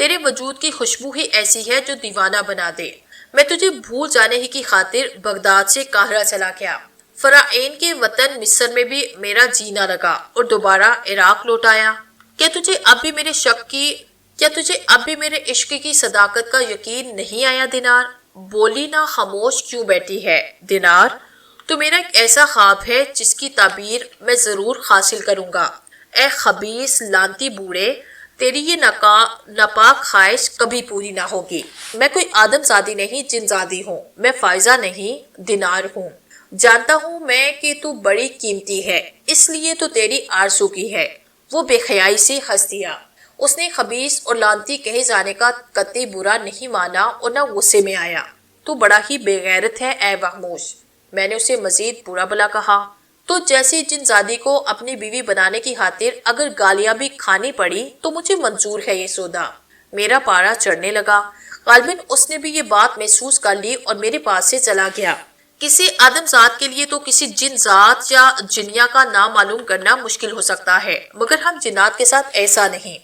تیرے وجود کی خوشبو ہی ایسی ہے جو دیوانہ بنا دے۔ میں تجھے بھول جانے ہی کی خاطر بغداد سے قاہرہ چلا گیا۔ فرعین کے وطن مصر میں بھی میرا جینا لگا اور دوبارہ عراق لوٹ آیا۔ کیا تجھے اب بھی میرے عشق کی صداقت کا یقین نہیں آیا دینار؟ بولی نہ، خاموش کیوں بیٹھی ہے؟ دینار، تو میرا ایک ایسا خواب ہے جس کی تعبیر میں ضرور حاصل کروں گا۔ اے خبیث لانتی بوڑھے، تیری یہ ناپاک خواہش کبھی پوری نہ ہوگی۔ میں کوئی آدم زادی نہیں، جن زادی ہوں۔ میں فائزہ نہیں، دینار ہوں۔ جانتا ہوں میں کہ تو بڑی قیمتی ہے، اس لیے تو تیری آرزو کی ہے۔ وہ بے حیائی سے ہنس دیا۔ اس نے خبیث اور لعنتی کہے جانے کا قطعی برا نہیں مانا اور نہ غصے میں آیا۔ تو بڑا ہی بے غیرت ہے اے وحموش، میں نے اسے مزید برا بلا کہا۔ تو جیسی جن زادی کو اپنی بیوی بنانے کی خاطر اگر گالیاں بھی کھانی پڑی تو مجھے منظور ہے یہ سودا۔ میرا پارا چڑھنے لگا۔ غالباً اس نے بھی یہ بات محسوس کر لی اور میرے پاس سے چلا گیا۔ کسی آدم ذات کے لیے تو کسی جن ذات یا جنیا کا نام معلوم کرنا مشکل ہو سکتا ہے، مگر ہم جنات کے ساتھ ایسا نہیں۔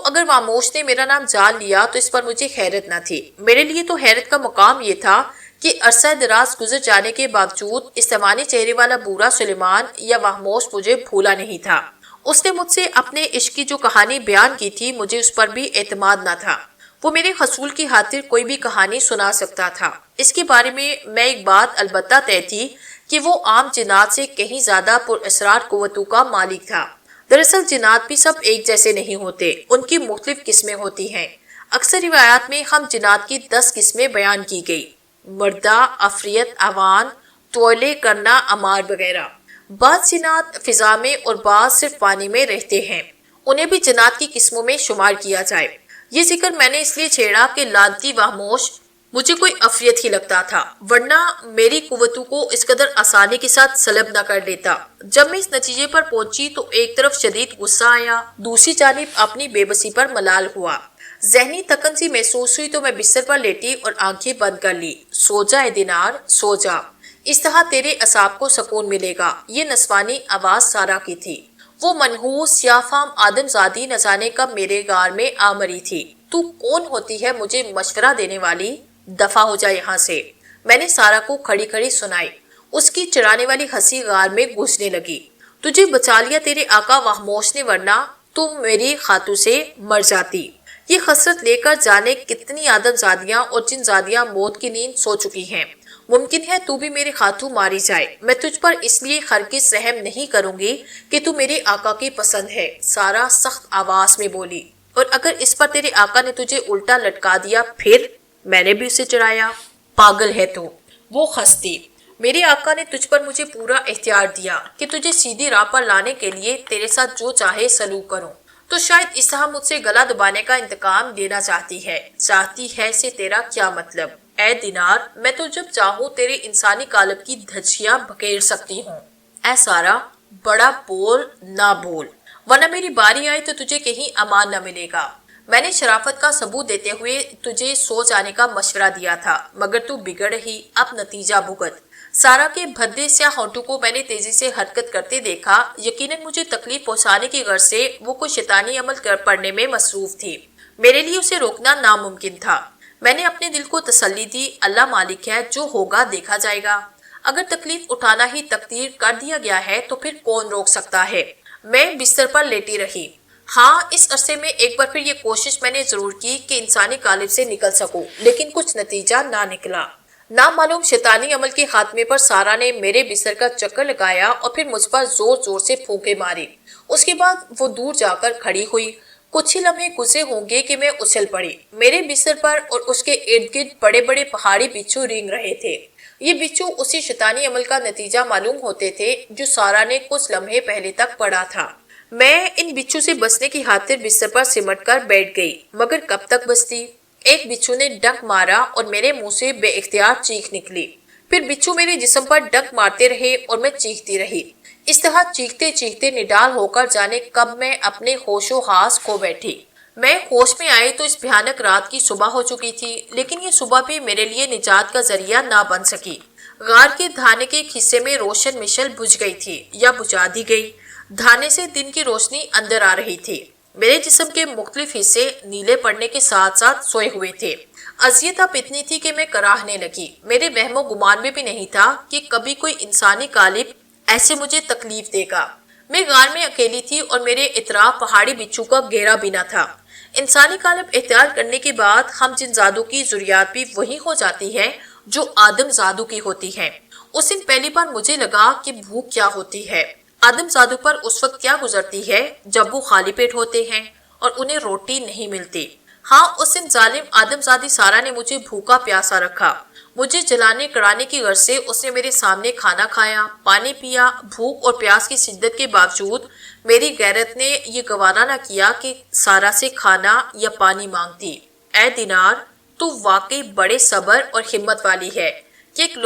اگر واموش نے میرا نام جان لیا تو اس پر مجھے حیرت نہ تھی۔ میرے لیے تو حیرت کا مقام یہ تھا کہ عرصہ دراز گزر جانے کے باوجود استعمانی چہرے والا بوڑھا سلیمان یا واموش مجھے بھولا نہیں تھا۔ اس نے مجھ سے اپنے عشق کی جو کہانی بیان کی تھی، مجھے اس پر بھی اعتماد نہ تھا۔ وہ میرے حصول کی خاطر کوئی بھی کہانی سنا سکتا تھا۔ اس کے بارے میں ایک بات البتہ طے تھی کہ وہ عام جنات سے کہیں زیادہ پر اسرار قوتوں کا مالک تھا۔ دراصل جنات بھی سب ایک جیسے نہیں ہوتے، ان کی مختلف قسمیں ہوتی ہیں۔ اکثر روایات میں ہم جنات کی 10 قسمیں بیان کی گئی: مردہ، عفریت، عوان، توڑے کرنا، امار وغیرہ۔ بعض جنات فضا میں اور بعض صرف پانی میں رہتے ہیں، انہیں بھی جنات کی قسموں میں شمار کیا جائے۔ یہ ذکر میں نے اس لیے چھیڑا کہ لعنتی واموش مجھے کوئی عفریت ہی لگتا تھا، ورنہ میری قوتوں کو اس قدر آسانی کے ساتھ سلب نہ کر لیتا۔ جب میں اس نتیجے پر پہنچی تو ایک طرف شدید غصہ آیا، دوسری جانب اپنی بے بسی پر ملال ہوا۔ ذہنی تھکن سی محسوس ہوئی تو میں بستر پر لیٹی اور آنکھیں بند کر لی۔ سو جا اے دینار، سو جا، اس طرح تیرے اعصاب کو سکون ملے گا۔ یہ نسوانی آواز سارا کی تھی۔ وہ منحوس سیاہ فام آدم زادی نہ جانے کب میرے غار میں آ مری تھی۔ تو کون ہوتی ہے مجھے مشورہ دینے والی؟ دفع ہو جا یہاں سے، میں نے سارا کو کھڑی کھڑی سنائی۔ اس کی چڑھانے والی ہنسی غار میں گھسنے لگی۔ تجھے بچا لیا تیرے آقا وحموش نے، ورنہ تم میری خاتون سے مر جاتی۔ یہ خسرت لے کر جانے کتنی آدم زادیاں اور جن زادیاں موت کی نیند سو چکی ہیں۔ ممکن ہے تو بھی میری خاتون ماری جائے، میں تجھ پر اس لیے ہرگز رحم نہیں کروں گی کہ تو میرے آقا کی پسند ہے، سارا سخت آواز میں بولی۔ اور اگر اس پر تیرے آقا نے تجھے الٹا لٹکا دیا پھر؟ میں نے بھی اسے چڑھایا۔ پاگل ہے تو، وہ ہنستی۔ میرے آقا نے تجھ پر مجھے پورا اختیار دیا کہ تجھے سیدھی راہ پر لانے کے لیے تیرے ساتھ جو چاہے سلوک کروں۔ تو شاید اس طرح مجھ سے گلا دبانے کا انتقام لینا چاہتی ہے سے تیرا کیا مطلب؟ اے دینار، میں تو جب چاہوں تیرے انسانی قالب کی دھجیاں بکھیر سکتی ہوں۔ اے سارا، بڑا بول نہ بول، ورنہ میری باری آئی تو تجھے کہیں امان نہ ملے گا۔ میں نے شرافت کا ثبوت دیتے ہوئے تجھے سو جانے کا مشورہ دیا تھا، مگر تو بگڑ رہی، اب نتیجہ بھگت۔ سارا کے بھدے سیاہ ہونٹوں کو میں نے تیزی سے حرکت کرتے دیکھا۔ یقیناً مجھے تکلیف پہنچانے کی غرض سے وہ کوئی شیطانی عمل پڑھنے میں مصروف تھی۔ میرے لیے اسے روکنا ناممکن تھا۔ میں نے اپنے دل کو تسلی دی، اللہ مالک ہے، جو ہوگا دیکھا جائے گا۔ اگر تکلیف اٹھانا ہی تقدیر کر دیا گیا ہے تو پھر کون روک سکتا ہے؟ میں بستر پر لیٹی رہی۔ ہاں، اس عرصے میں ایک بار پھر یہ کوشش میں نے ضرور کی کہ انسانی قالب سے نکل سکوں، لیکن کچھ نتیجہ نہ نکلا۔ نامعلوم شیطانی عمل کے خاتمے پر سارا نے میرے بستر کا چکر لگایا اور پھر مجھ پر زور زور سے پھونکے ماری۔ اس کے بعد وہ دور جا کر کھڑی ہوئی۔ کچھ ہی لمحے گزرے ہوں گے کہ میں اچھل پڑی۔ میرے بستر پر اور اس کے ارد گرد بڑے بڑے پہاڑی بچھو رینگ رہے تھے۔ یہ بچھو اسی شیطانی عمل کا نتیجہ معلوم ہوتے تھے جو سارا نے کچھ لمحے پہلے تک پڑھا تھا۔ میں ان بچھو سے بچنے کی خاطر بستر پر سمٹ کر بیٹھ گئی، مگر کب تک بچتی؟ ایک بچھو نے ڈنک مارا اور میرے منہ سے بے اختیار چیخ نکلی۔ پھر بچھو میرے جسم پر ڈنک مارتے رہے اور میں چیختی رہی۔ اس طرح چیختے چیختے نڈال ہو کر جانے کب میں اپنے ہوش و حواس کھو بیٹھی۔ میں ہوش میں آئی تو اس بھیانک رات کی صبح ہو چکی تھی، لیکن یہ صبح بھی میرے لیے نجات کا ذریعہ نہ بن سکی۔ غار کے دھانے کے ایک حصے میں روشن مشل بجھ گئی تھی یا بجھا دی گئی۔ دھانے سے دن کی روشنی اندر آ رہی تھی۔ میرے جسم کے مختلف حصے نیلے پڑنے کے ساتھ ساتھ سوئے ہوئے تھے۔ اذیت اب اتنی تھی کہ میں کراہنے لگی۔ میرے وہم و گمان میں بھی نہیں تھا کہ کبھی کوئی انسانی قالب ایسے مجھے تکلیف دے گا۔ میں غار میں اکیلی تھی اور میرے اطراف پہاڑی بچھو کا گھیرا بھی نہ تھا۔ انسانی قالب اختیار کرنے کے بعد ہم جن زادوں کی ذریات بھی وہی ہو جاتی ہے جو آدم زادوں کی ہوتی ہے۔ اس دن پہلی بار مجھے لگا کہ بھوک کیا ہوتی ہے۔ آدم زادوں پر اس وقت کیا گزرتی ہے جب وہ خالی پیٹ ہوتے ہیں اور انہیں روٹی نہیں ملتی۔ ہاں، اس دن ظالم آدم زادی سارا نے مجھے بھوکا پیاسا رکھا۔ مجھے جلانے کڑانے کی غرض سے اس نے میرے سامنے کھانا کھایا، پانی پیا۔ بھوک اور پیاس کی شدت کے باوجود میری غیرت نے یہ گوارا نہ کیا کہ سارا سے کھانا یا پانی مانگتی۔ اے دینار، تو واقعی بڑے صبر اور ہمت والی ہے کہ ایک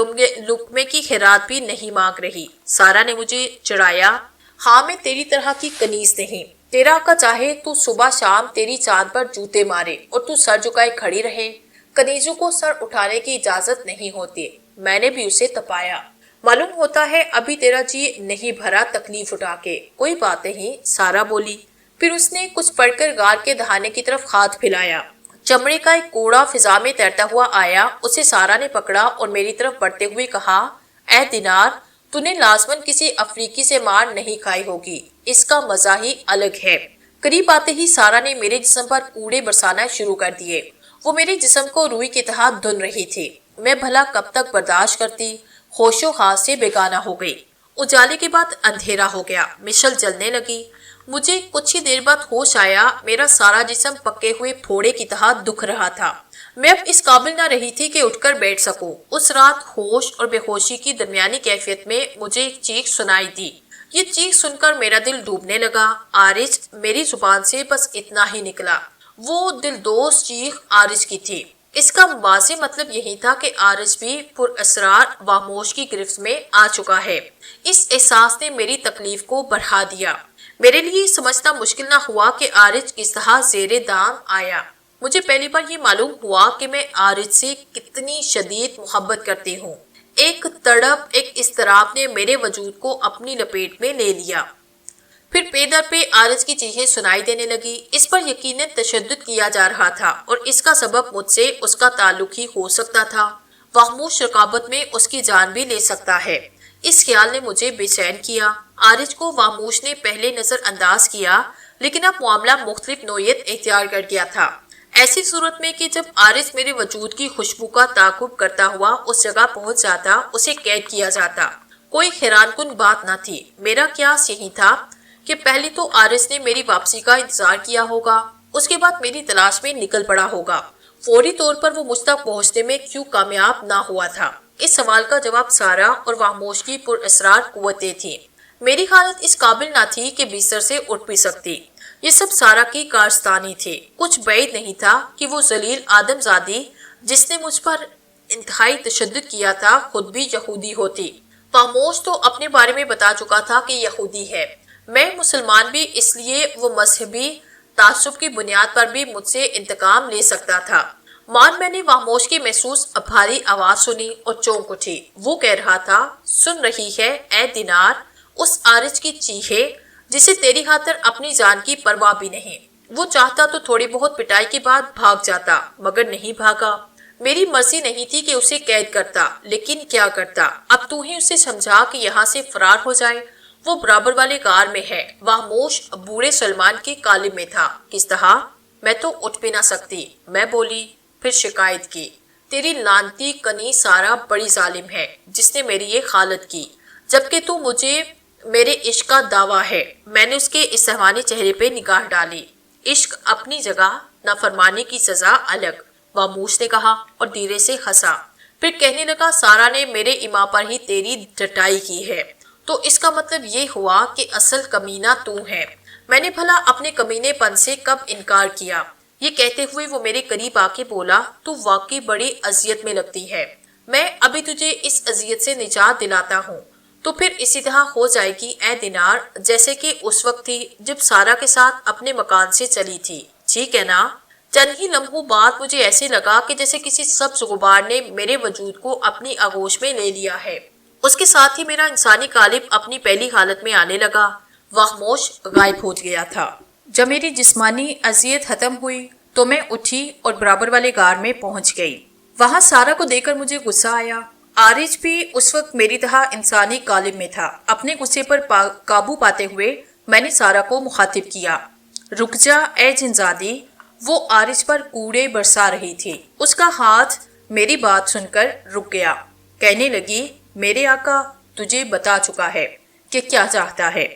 لقمے کی خیرات بھی نہیں مانگ رہی۔ سارا نے مجھے چڑھایا۔ ہاں، میں تیری طرح کی کنیز نہیں۔ تیرا آقا چاہے تو صبح شام تیری چاند پر جوتے مارے اور تو سر جھکائے کھڑی رہے۔ کنیزوں کو سر اٹھانے کی اجازت نہیں ہوتی۔ میں نے بھی اسے تپایا۔ معلوم ہوتا ہے ابھی تیرا جی نہیں بھرا تکلیف اٹھا کے۔ کوئی بات نہیں، سارا بولی۔ پھر اس نے کچھ پڑھ کر غار کے دہانے کی طرف ہاتھ پھیلایا۔ چمڑے کا ایک کوڑا فضا میں تیرتا ہوا آیا۔ اسے سارا نے پکڑا اور میری طرف بڑھتے ہوئے کہا، اے دینار، تو نے لازماً کسی افریقی سے مار نہیں کھائی ہوگی، اس کا مزہ ہی الگ ہے۔ قریب آتے ہی سارا نے میرے جسم پر کوڑے برسانا شروع کر دیے۔ وہ میرے جسم کو روئی کی طرح دھن رہی تھی۔ میں بھلا کب تک برداشت کرتی؟ ہوش و حواس سے بیگانہ ہو گئی۔ اجالے کے بعد اندھیرا ہو گیا۔ مشعل جلنے لگی۔ مجھے کچھ ہی دیر بعد ہوش آیا۔ میرا سارا جسم پکے ہوئے پھوڑے کی طرح دکھ رہا تھا۔ میں اب اس قابل نہ رہی تھی کہ اٹھ کر بیٹھ سکوں۔ اس رات ہوش اور بے ہوشی کی درمیانی کیفیت میں مجھے ایک چیخ سنائی دی۔ یہ چیخ سن کر میرا دل ڈوبنے لگا۔ عارج، میری زبان سے بس اتنا ہی نکلا۔ وہ دلدوز چیخ عارج کی تھی۔ اس کا واضح مطلب یہی تھا کہ عارج بھی پر اسرار واموش کی گرفت میں آ چکا ہے۔ اس احساس نے میری تکلیف کو بڑھا دیا۔ میرے لیے سمجھنا مشکل نہ ہوا کہ عارج کس طرح زیر دام آیا۔ مجھے پہلی بار یہ معلوم ہوا کہ میں عارج سے کتنی شدید محبت کرتی ہوں۔ ایک تڑپ، ایک اضطراب نے میرے وجود کو اپنی لپیٹ میں لے لیا۔ پھر پے در پہ عارج کی چیخیں سنائی دینے لگی۔ اس پر یقیناً تشدد کیا جا رہا تھا اور اس کا سبب مجھ سے اس کا تعلق ہی ہو سکتا تھا۔ واموش رقابت میں اس کی جان بھی لے سکتا ہے۔ اس خیال نے مجھے بے چین کیا۔ عارج کو واموش نے پہلے نظر انداز کیا، لیکن اب معاملہ مختلف نوعیت اختیار کر گیا تھا۔ ایسی صورت میں کہ جب عارج میرے وجود کی خوشبو کا تعاقب کرتا ہوا اس جگہ پہنچ جاتا، اسے قید کیا جاتا۔ کوئی حیران کن بات نہ تھی۔ میرا قیاس یہی تھا کہ پہلے تو عارج نے میری واپسی کا انتظار کیا ہوگا، اس کے بعد میری تلاش میں نکل پڑا ہوگا۔ فوری طور پر وہ مجھ تک پہنچنے میں کیوں کامیاب نہ ہوا تھا؟ اس سوال کا جواب سارا اور واموش کی پر اسرار قوتیں تھیں۔ میری حالت اس قابل نہ تھی کہ بستر سے اٹھ بھی سکتی۔ یہ سب سارا کی کارستانی تھی۔ کچھ بعید نہیں تھا کہ وہ ذلیل آدم زادی جس نے مجھ پر انتہائی تشدد کیا تھا خود بھی یہودی ہوتی۔ واموش تو اپنے بارے میں بتا چکا تھا کہ یہودی ہے۔ میں مسلمان بھی، اس لیے وہ مذہبی تعصب کی بنیاد پر بھی مجھ سے انتقام لے سکتا تھا۔ میں نے واموش کی محسوس بھاری آواز سنی اور چونک اٹھی۔ وہ کہہ رہا تھا، سن رہی ہے اے دینار، اس عارج کی چیخیں جسے تیری خاطر اپنی جان کی پرواہ بھی نہیں۔ وہ چاہتا تو تھوڑی بہت پٹائی کے بعد بھاگ جاتا، مگر نہیں بھاگا۔ میری مرضی نہیں تھی کہ اسے قید کرتا، لیکن کیا کرتا؟ اب تو ہی اسے سمجھا کہ یہاں سے فرار ہو جائے۔ وہ برابر والے غار میں ہے۔ واموش بوڑھے سلمان کے قالب میں تھا۔ کس طرح؟ میں تو اٹھ بھی نہ سکتی۔ میں بولی، پھر شکایت کی، تیری لعنتی کنی سارا بڑی ظالم ہے جس نے میری یہ حالت کی، جبکہ تو مجھے میرے عشق کا دعویٰ ہے۔ میں نے اس کے استحوانی چہرے پہ نگاہ ڈالی۔ عشق اپنی جگہ، نافرمانی کی سزا الگ، واموش نے کہا اور دھیرے سے ہنسا۔ پھر کہنے لگا، سارا نے میرے ایما پر ہی تیری ڈٹائی کی ہے، تو اس کا مطلب یہ ہوا کہ اصل کمینہ تو ہے۔ میں نے بھلا اپنے کمینے پن سے کب انکار کیا؟ یہ کہتے ہوئے وہ میرے قریب آ کے بولا، تو واقعی بڑی اذیت میں لگتی ہے۔ میں ابھی تجھے اس اذیت سے نجات دلاتا ہوں تو پھر اسی طرح ہو جائے گی اے دینار، جیسے کہ اس وقت تھی جب سارا کے ساتھ اپنے مکان سے چلی تھی، ٹھیک ہے نا؟ چند ہی لمحوں بعد مجھے ایسے لگا کہ جیسے کسی سبز غبار نے میرے وجود کو اپنی آغوش میں لے لیا ہے۔ اس کے ساتھ ہی میرا انسانی قالب اپنی پہلی حالت میں آنے لگا۔ واموش غائب ہو گیا تھا۔ جب میری جسمانی اذیت ختم ہوئی تو میں اٹھی اور برابر والے غار میں پہنچ گئی۔ وہاں سارا کو دیکھ کر مجھے غصہ آیا۔ عارج بھی اس وقت میری طرح انسانی قالب میں تھا۔ اپنے غصے پر قابو پاتے ہوئے میں نے سارا کو مخاطب کیا، رک جا اے جنزادی۔ وہ عارج پر کوڑے برسا رہی تھی۔ اس کا ہاتھ میری بات سن کر رک گیا۔ کہنے لگی، میرے آقا تجھے بتا چکا ہے کہ کیا چاہتا ہے،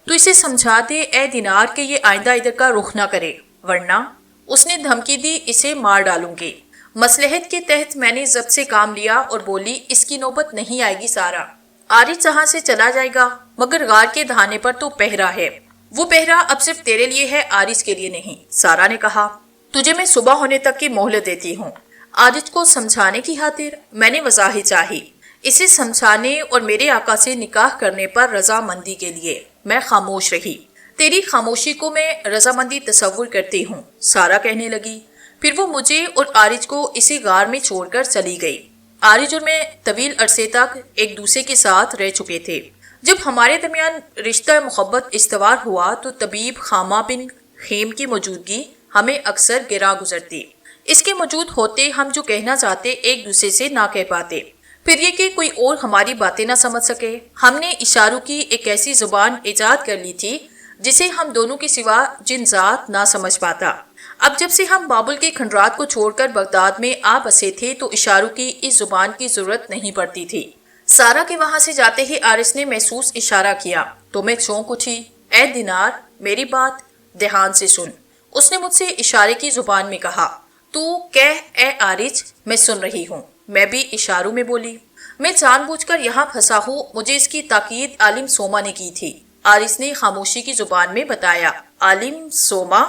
تو اسے سمجھا دے اے دینار کہ یہ آئندہ ادھر کا رخ نہ کرے، ورنہ اس نے دھمکی دی اسے مار ڈالوں گی۔ مصلحت کے تحت میں نے ضبط سے کام لیا اور بولی، اس کی نوبت نہیں آئے گی سارا، عارج جہاں سے چلا جائے گا، مگر غار کے دہانے پر تو پہرا ہے، وہ پہرا اب صرف تیرے لیے ہے، عارج کے لیے نہیں۔ سارا نے کہا، تجھے میں صبح ہونے تک کی مہلت دیتی ہوں۔ عارج کو سمجھانے کی خاطر میں نے وضاحت چاہی، اسے سمجھانے اور میرے آقا سے نکاح کرنے پر رضامندی کے لیے۔ میں خاموش رہی۔ تیری خاموشی کو میں رضامندی تصور کرتی ہوں، سارا کہنے لگی۔ پھر وہ مجھے اور عارج کو اسی غار میں چھوڑ کر چلی گئی۔ عارج اور میں طویل عرصے تک ایک دوسرے کے ساتھ رہ چکے تھے۔ جب ہمارے درمیان رشتہ محبت استوار ہوا تو طبیب خامہ بن خیم کی موجودگی ہمیں اکثر گرا گزرتی۔ اس کے موجود ہوتے ہم جو کہنا چاہتے ایک دوسرے سے نہ کہہ پاتے، پھر یہ کہ کوئی اور ہماری باتیں نہ سمجھ سکے۔ ہم نے اشاروں کی ایک ایسی زبان ایجاد کر لی تھی جسے ہم دونوں کے سوا جن ذات نہ سمجھ پاتا۔ اب جب سے ہم بابل کے کھنڈرات کو چھوڑ کر بغداد میں آ بسے تھے تو اشاروں کی اس زبان کی ضرورت نہیں پڑتی تھی۔ سارا کے وہاں سے جاتے ہی عارج نے محسوس اشارہ کیا تو میں چونک اٹھی۔ اے دینار، میری بات دھیان سے سن، اس نے مجھ سے اشارے کی زبان میں کہا۔ تو کہہ اے عارج، میں سن رہی ہوں۔ میں بھی اشاروں میں بولی۔ میں جان بوجھ کر یہاں پھنسا ہوں، مجھے اس کی تاکید عالم سوما نے کی تھی۔ عارج نے خاموشی کی زبان میں بتایا۔ عالم سوما؟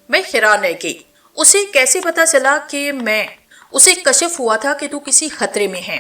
میں حیران رہ گئی۔ اسے کیسے پتا چلا کہ میں؟ اسے کشف ہوا تھا کہ تو کسی خطرے میں ہے۔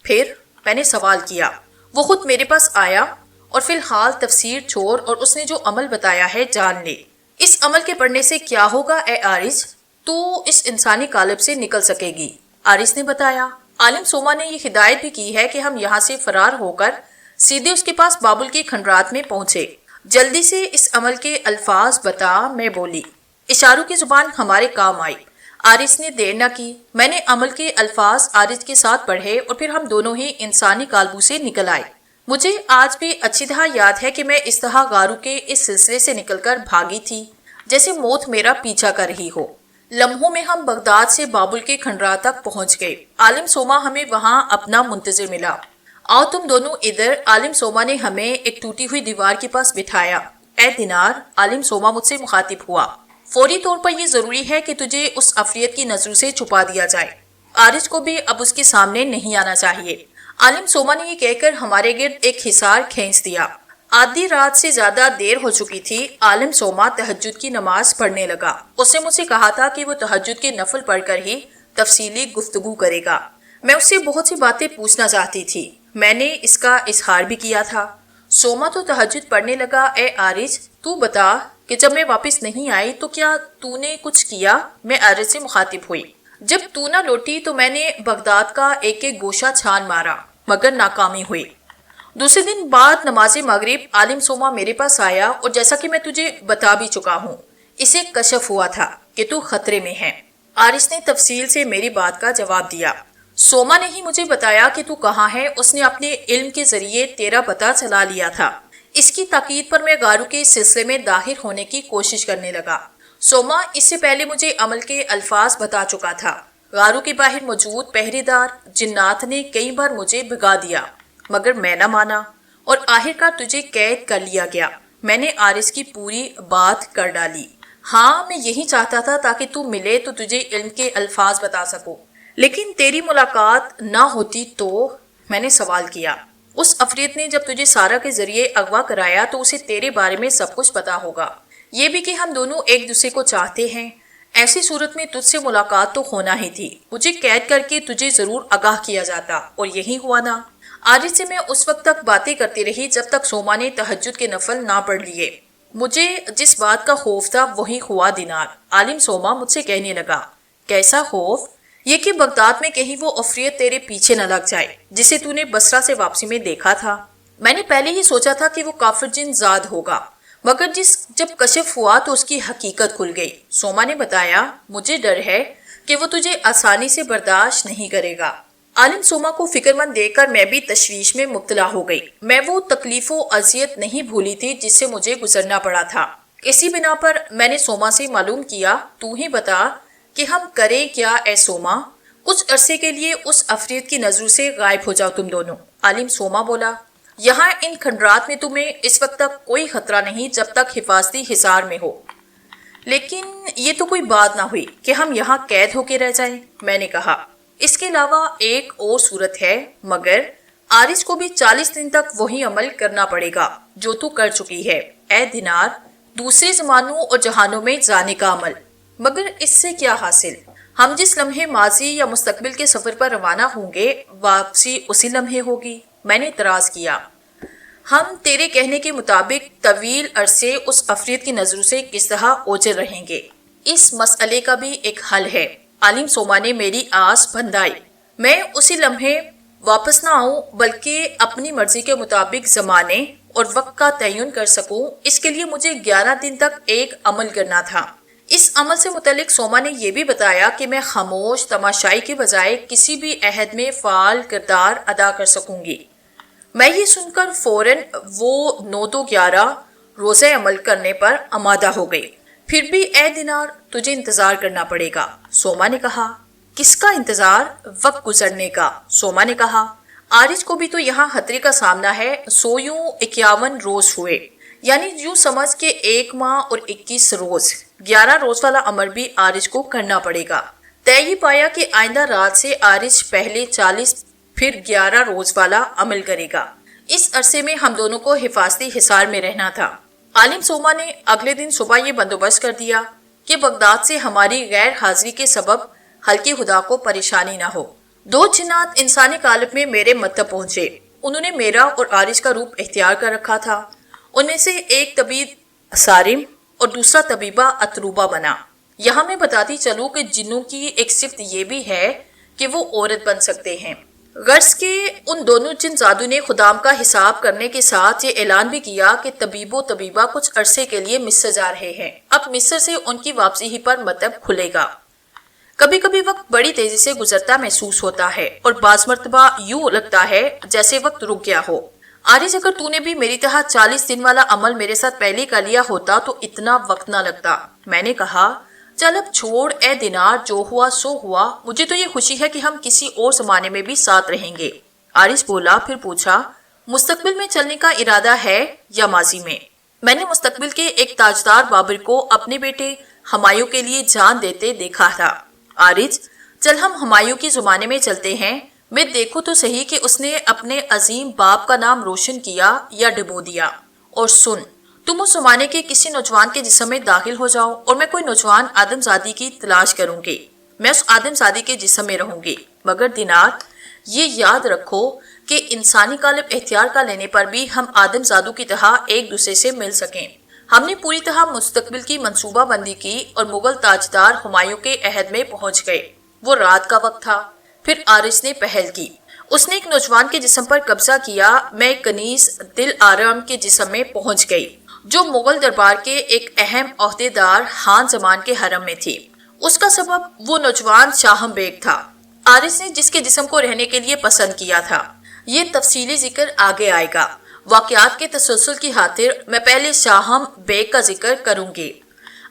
پھر میں نے سوال کیا۔ وہ خود میرے پاس آیا اور فی الحال تفسیر چھوڑ اور اس نے جو عمل بتایا ہے جان لے۔ اس عمل کے پڑھنے سے کیا ہوگا اے عارج؟ تو اس انسانی قالب سے نکل سکے گی۔ عارج نے بتایا۔ عالم سوما نے یہ ہدایت بھی کی ہے کہ ہم یہاں سے فرار ہو کر سیدھے اس کے پاس بابل کے کھنڈرات میں پہنچے۔ جلدی سے اس عمل کے الفاظ بتا، میں بولی۔ اشاروں کی زبان ہمارے کام آئی۔ عارج نے دیر نہ کی۔ میں نے عمل کے الفاظ عارج کے ساتھ پڑھے اور پھر ہم دونوں ہی انسانی قالبوں سے نکل آئے۔ مجھے آج بھی اچھی طرح یاد ہے کہ میں اس طرح غاروں کے اس سلسلے سے نکل کر بھاگی تھی جیسے موت میرا پیچھا کر رہی ہو۔ لمحوں میں ہم بغداد سے بابل کے کھنڈرات تک پہنچ گئے۔ عالم سوما ہمیں وہاں اپنا منتظر ملا۔ آؤ تم دونوں ادھر۔ عالم سوما نے ہمیں ایک ٹوٹی ہوئی دیوار کے پاس بٹھایا۔ اے دینار، عالم سوما مجھ سے مخاطب ہوا، فوری طور پر یہ ضروری ہے کہ تجھے اس عفریت کی نظروں سے چھپا دیا جائے۔ عارج کو بھی اب اس کے سامنے نہیں آنا چاہیے۔ عالم سوما نے یہ کہہ کر ہمارے گرد ایک حصار کھینچ دیا۔ آدھی رات سے زیادہ دیر ہو چکی تھی۔ عالم سوما تہجد کی نماز پڑھنے لگا۔ اس نے مجھ سے کہا تھا کہ وہ تہجد کے نفل پڑھ کر ہی تفصیلی گفتگو کرے گا۔ میں اس سے بہت سی باتیں پوچھنا چاہتی تھی۔ میں نے اس کا اظہار بھی کیا تھا۔ سوما تو تہجد پڑھنے لگا۔ اے عارج، تو بتا کہ جب میں واپس نہیں آئی تو کیا تو نے کچھ کیا؟ میں عارج سے مخاطب ہوئی۔ جب تو نہ لوٹی تو میں نے بغداد کا ایک ایک گوشہ چھان مارا مگر ناکامی ہوئی۔ دوسرے دن بعد نماز مغرب عالم سوما میرے پاس آیا اور جیسا کہ میں تجھے بتا بھی چکا ہوں، اسے کشف ہوا تھا کہ تو خطرے میں ہے۔ عارج نے تفصیل سے میری بات کا جواب دیا۔ سوما نے ہی مجھے بتایا کہ تو کہاں ہے، اس نے اپنے علم کے ذریعے تیرا پتہ چلا لیا تھا۔ اس کی تاکید پر میں غاروں کے سلسلے میں داخل ہونے کی کوشش کرنے لگا۔ سوما اس سے پہلے مجھے عمل کے الفاظ بتا چکا تھا۔ غاروں کے باہر موجود پہرے دار جنات نے کئی بار مجھے بھگا دیا مگر میں نہ مانا اور آخرکار تجھے قید کر لیا گیا۔ میں نے عارج کی پوری بات کر ڈالی۔ ہاں، میں یہی چاہتا تھا تاکہ تو ملے تو تجھے علم کے الفاظ بتا سکوں، لیکن تیری ملاقات نہ ہوتی تو؟ میں نے سوال کیا۔ اس عفریت نے جب تجھے سارا کے ذریعے اغوا کرایا تو اسے تیرے بارے میں سب کچھ پتا ہوگا، یہ بھی کہ ہم دونوں ایک دوسرے کو چاہتے ہیں۔ ایسی صورت میں تجھ سے ملاقات تو ہونا ہی تھی، مجھے قید کر کے تجھے ضرور آگاہ کیا جاتا، اور یہی ہوا نا۔ عارج سے میں اس وقت تک باتیں کرتی رہی جب تک سوما نے تہجد کے نفل نہ پڑھ لیے۔ مجھے جس بات کا خوف تھا وہی ہوا دینار۔ عالم سوما مجھ سے کہنے لگا۔ کیسا خوف؟ یہ کہ بغداد میں کہیں وہ عفریت تیرے پیچھے نہ لگ جائے جسے تو نے بصرہ سے واپسی میں دیکھا تھا۔ میں نے پہلے ہی سوچا تھا کہ وہ کافر جن زاد ہوگا، مگر جب کشف ہوا تو اس کی حقیقت کھل گئی۔ سوما نے بتایا، مجھے ڈر ہے کہ وہ تجھے آسانی سے برداشت نہیں کرے گا۔ عالم سوما کو فکر مند دیکھ کر میں بھی تشویش میں مبتلا ہو گئی۔ میں وہ تکلیف و اذیت نہیں بھولی تھی جس سے مجھے گزرنا پڑا تھا۔ اسی بنا پر میں نے سوما سے معلوم کیا، تو ہی بتا کہ ہم کریں کیا اے سوما؟ کچھ عرصے کے لیے اس عفریت کی نظروں سے غائب ہو جاؤ تم دونوں۔ عالم سوما بولا، یہاں ان کھنڈرات میں تمہیں اس وقت تک کوئی خطرہ نہیں جب تک حفاظتی حصار میں ہو۔ لیکن یہ تو کوئی بات نہ ہوئی کہ ہم یہاں قید ہو کے رہ جائیں، میں نے کہا۔ اس کے علاوہ ایک اور صورت ہے، مگر عارض کو بھی 40 دن تک وہی عمل کرنا پڑے گا جو تو کر چکی ہے اے دینار، دوسرے زمانوں اور جہانوں میں جانے کا عمل۔ مگر اس سے کیا حاصل؟ ہم جس لمحے ماضی یا مستقبل کے سفر پر روانہ ہوں گے، واپسی اسی لمحے ہوگی۔ میں نے اعتراض کیا، ہم تیرے کہنے کے مطابق طویل عرصے اس عفریت کی نظروں سے کس طرح اوجھل رہیں گے؟ اس مسئلے کا بھی ایک حل ہے۔ عالم سوما نے میری آس بندھائی۔ میں اسی لمحے واپس نہ آؤں بلکہ اپنی مرضی کے مطابق زمانے اور وقت کا تعین کر سکوں، اس کے لیے مجھے 11 دن تک ایک عمل کرنا تھا۔ اس عمل سے متعلق سوما نے یہ بھی بتایا کہ میں خاموش تماشائی کے بجائے کسی بھی عہد میں فعال کردار ادا کر سکوں گی۔ میں یہ سن کر فوراً وہ 9 تو 11 روزے عمل کرنے پر آمادہ ہو گئی۔ پھر بھی اے دینار، تجھے انتظار کرنا پڑے گا، سوما نے کہا۔ کس کا انتظار؟ وقت گزرنے کا، سوما نے کہا۔ عارض کو بھی تو یہاں خطرے کا سامنا ہے، سو یوں 51 روز ہوئے، یعنی یوں سمجھ کے 1 ماہ اور 21 روز۔ 11 روز والا عمل بھی عارض کو کرنا پڑے گا۔ طے یہ پایا کہ آئندہ رات سے عارض پہلے 40 پھر 11 روز والا عمل کرے گا۔ اس عرصے میں ہم دونوں کو حفاظتی حصار میں رہنا تھا۔ عالم سوما نے اگلے دن صبح یہ بندوبست کر دیا کہ بغداد سے ہماری غیر حاضری کے سبب حلقے خدا کو پریشانی نہ ہو۔ 2 جنات انسانی قالب میں میرے مطلب پہنچے۔ انہوں نے میرا اور عارض کا روپ اختیار کر رکھا تھا۔ ان میں سے ایک طبیب سارم اور دوسرا طبیبہ اتروبہ بنا۔ یہاں میں بتاتی چلوں کہ جنوں کی ایک صفت یہ بھی ہے کہ وہ عورت بن سکتے ہیں۔ غرض کے ان دونوں جن زادوں نے خدام کا حساب کرنے کے ساتھ یہ اعلان بھی کیا کہ طبیب و طبیبہ کچھ عرصے کے لیے مصر جا رہے ہیں۔ اب مصر سے ان کی واپسی ہی پر مطلب کھلے گا۔ کبھی کبھی وقت بڑی تیزی سے گزرتا محسوس ہوتا ہے اور بعض مرتبہ یوں لگتا ہے جیسے وقت رک گیا ہو۔ عارض، اگر تو نے بھی میری طرح 40 دن والا عمل میرے ساتھ پہلے کر لیا ہوتا تو اتنا وقت نہ لگتا۔ میں نے کہا، چل اب چھوڑ اے دینار، جو ہوا سو ہوا، مجھے تو یہ خوشی ہے کہ ہم کسی اور زمانے میں بھی ساتھ رہیں گے۔ عارض بولا، پھر پوچھا، مستقبل میں چلنے کا ارادہ ہے یا ماضی میں؟ میں نے مستقبل کے ایک تاجدار بابر کو اپنے بیٹے ہمایوں کے لیے جان دیتے دیکھا تھا۔ عارض، چل ہم ہمایوں کے زمانے میں چلتے ہیں، میں دیکھو تو صحیح کہ اس نے اپنے عظیم باپ کا نام روشن کیا یا ڈبو دیا۔ اور سن، تم اس زمانے کے کسی نوجوان کے جسم میں داخل ہو جاؤ اور میں کوئی نوجوان آدم زادی کی تلاش کروں گی۔ میں اس آدم زادی کے جسم میں رہوں گی۔ مگر دینار، یہ یاد رکھو کہ انسانی قالب اختیار کا لینے پر بھی ہم آدم زادوں کی طرح ایک دوسرے سے مل سکیں۔ ہم نے پوری طرح مستقبل کی منصوبہ بندی کی اور مغل تاجدار ہمایوں کے عہد میں پہنچ گئے۔ وہ رات کا وقت تھا۔ پھر عارض نے پہل کی۔ اس نے ایک نوجوان کے جسم پر قبضہ کیا۔ میں کنیز دل آرام کے جسم میں پہنچ گئی، جو مغل دربار کے ایک اہم عہدے دار خان زمان کے حرم میں تھی۔ اس کا سبب وہ نوجوان شاہم بیگ تھا، عارض نے جس کے جسم کو رہنے کے لیے پسند کیا تھا۔ یہ تفصیلی ذکر آگے آئے گا۔ واقعات کے تسلسل کی خاطر میں پہلے شاہم بیگ کا ذکر کروں گی۔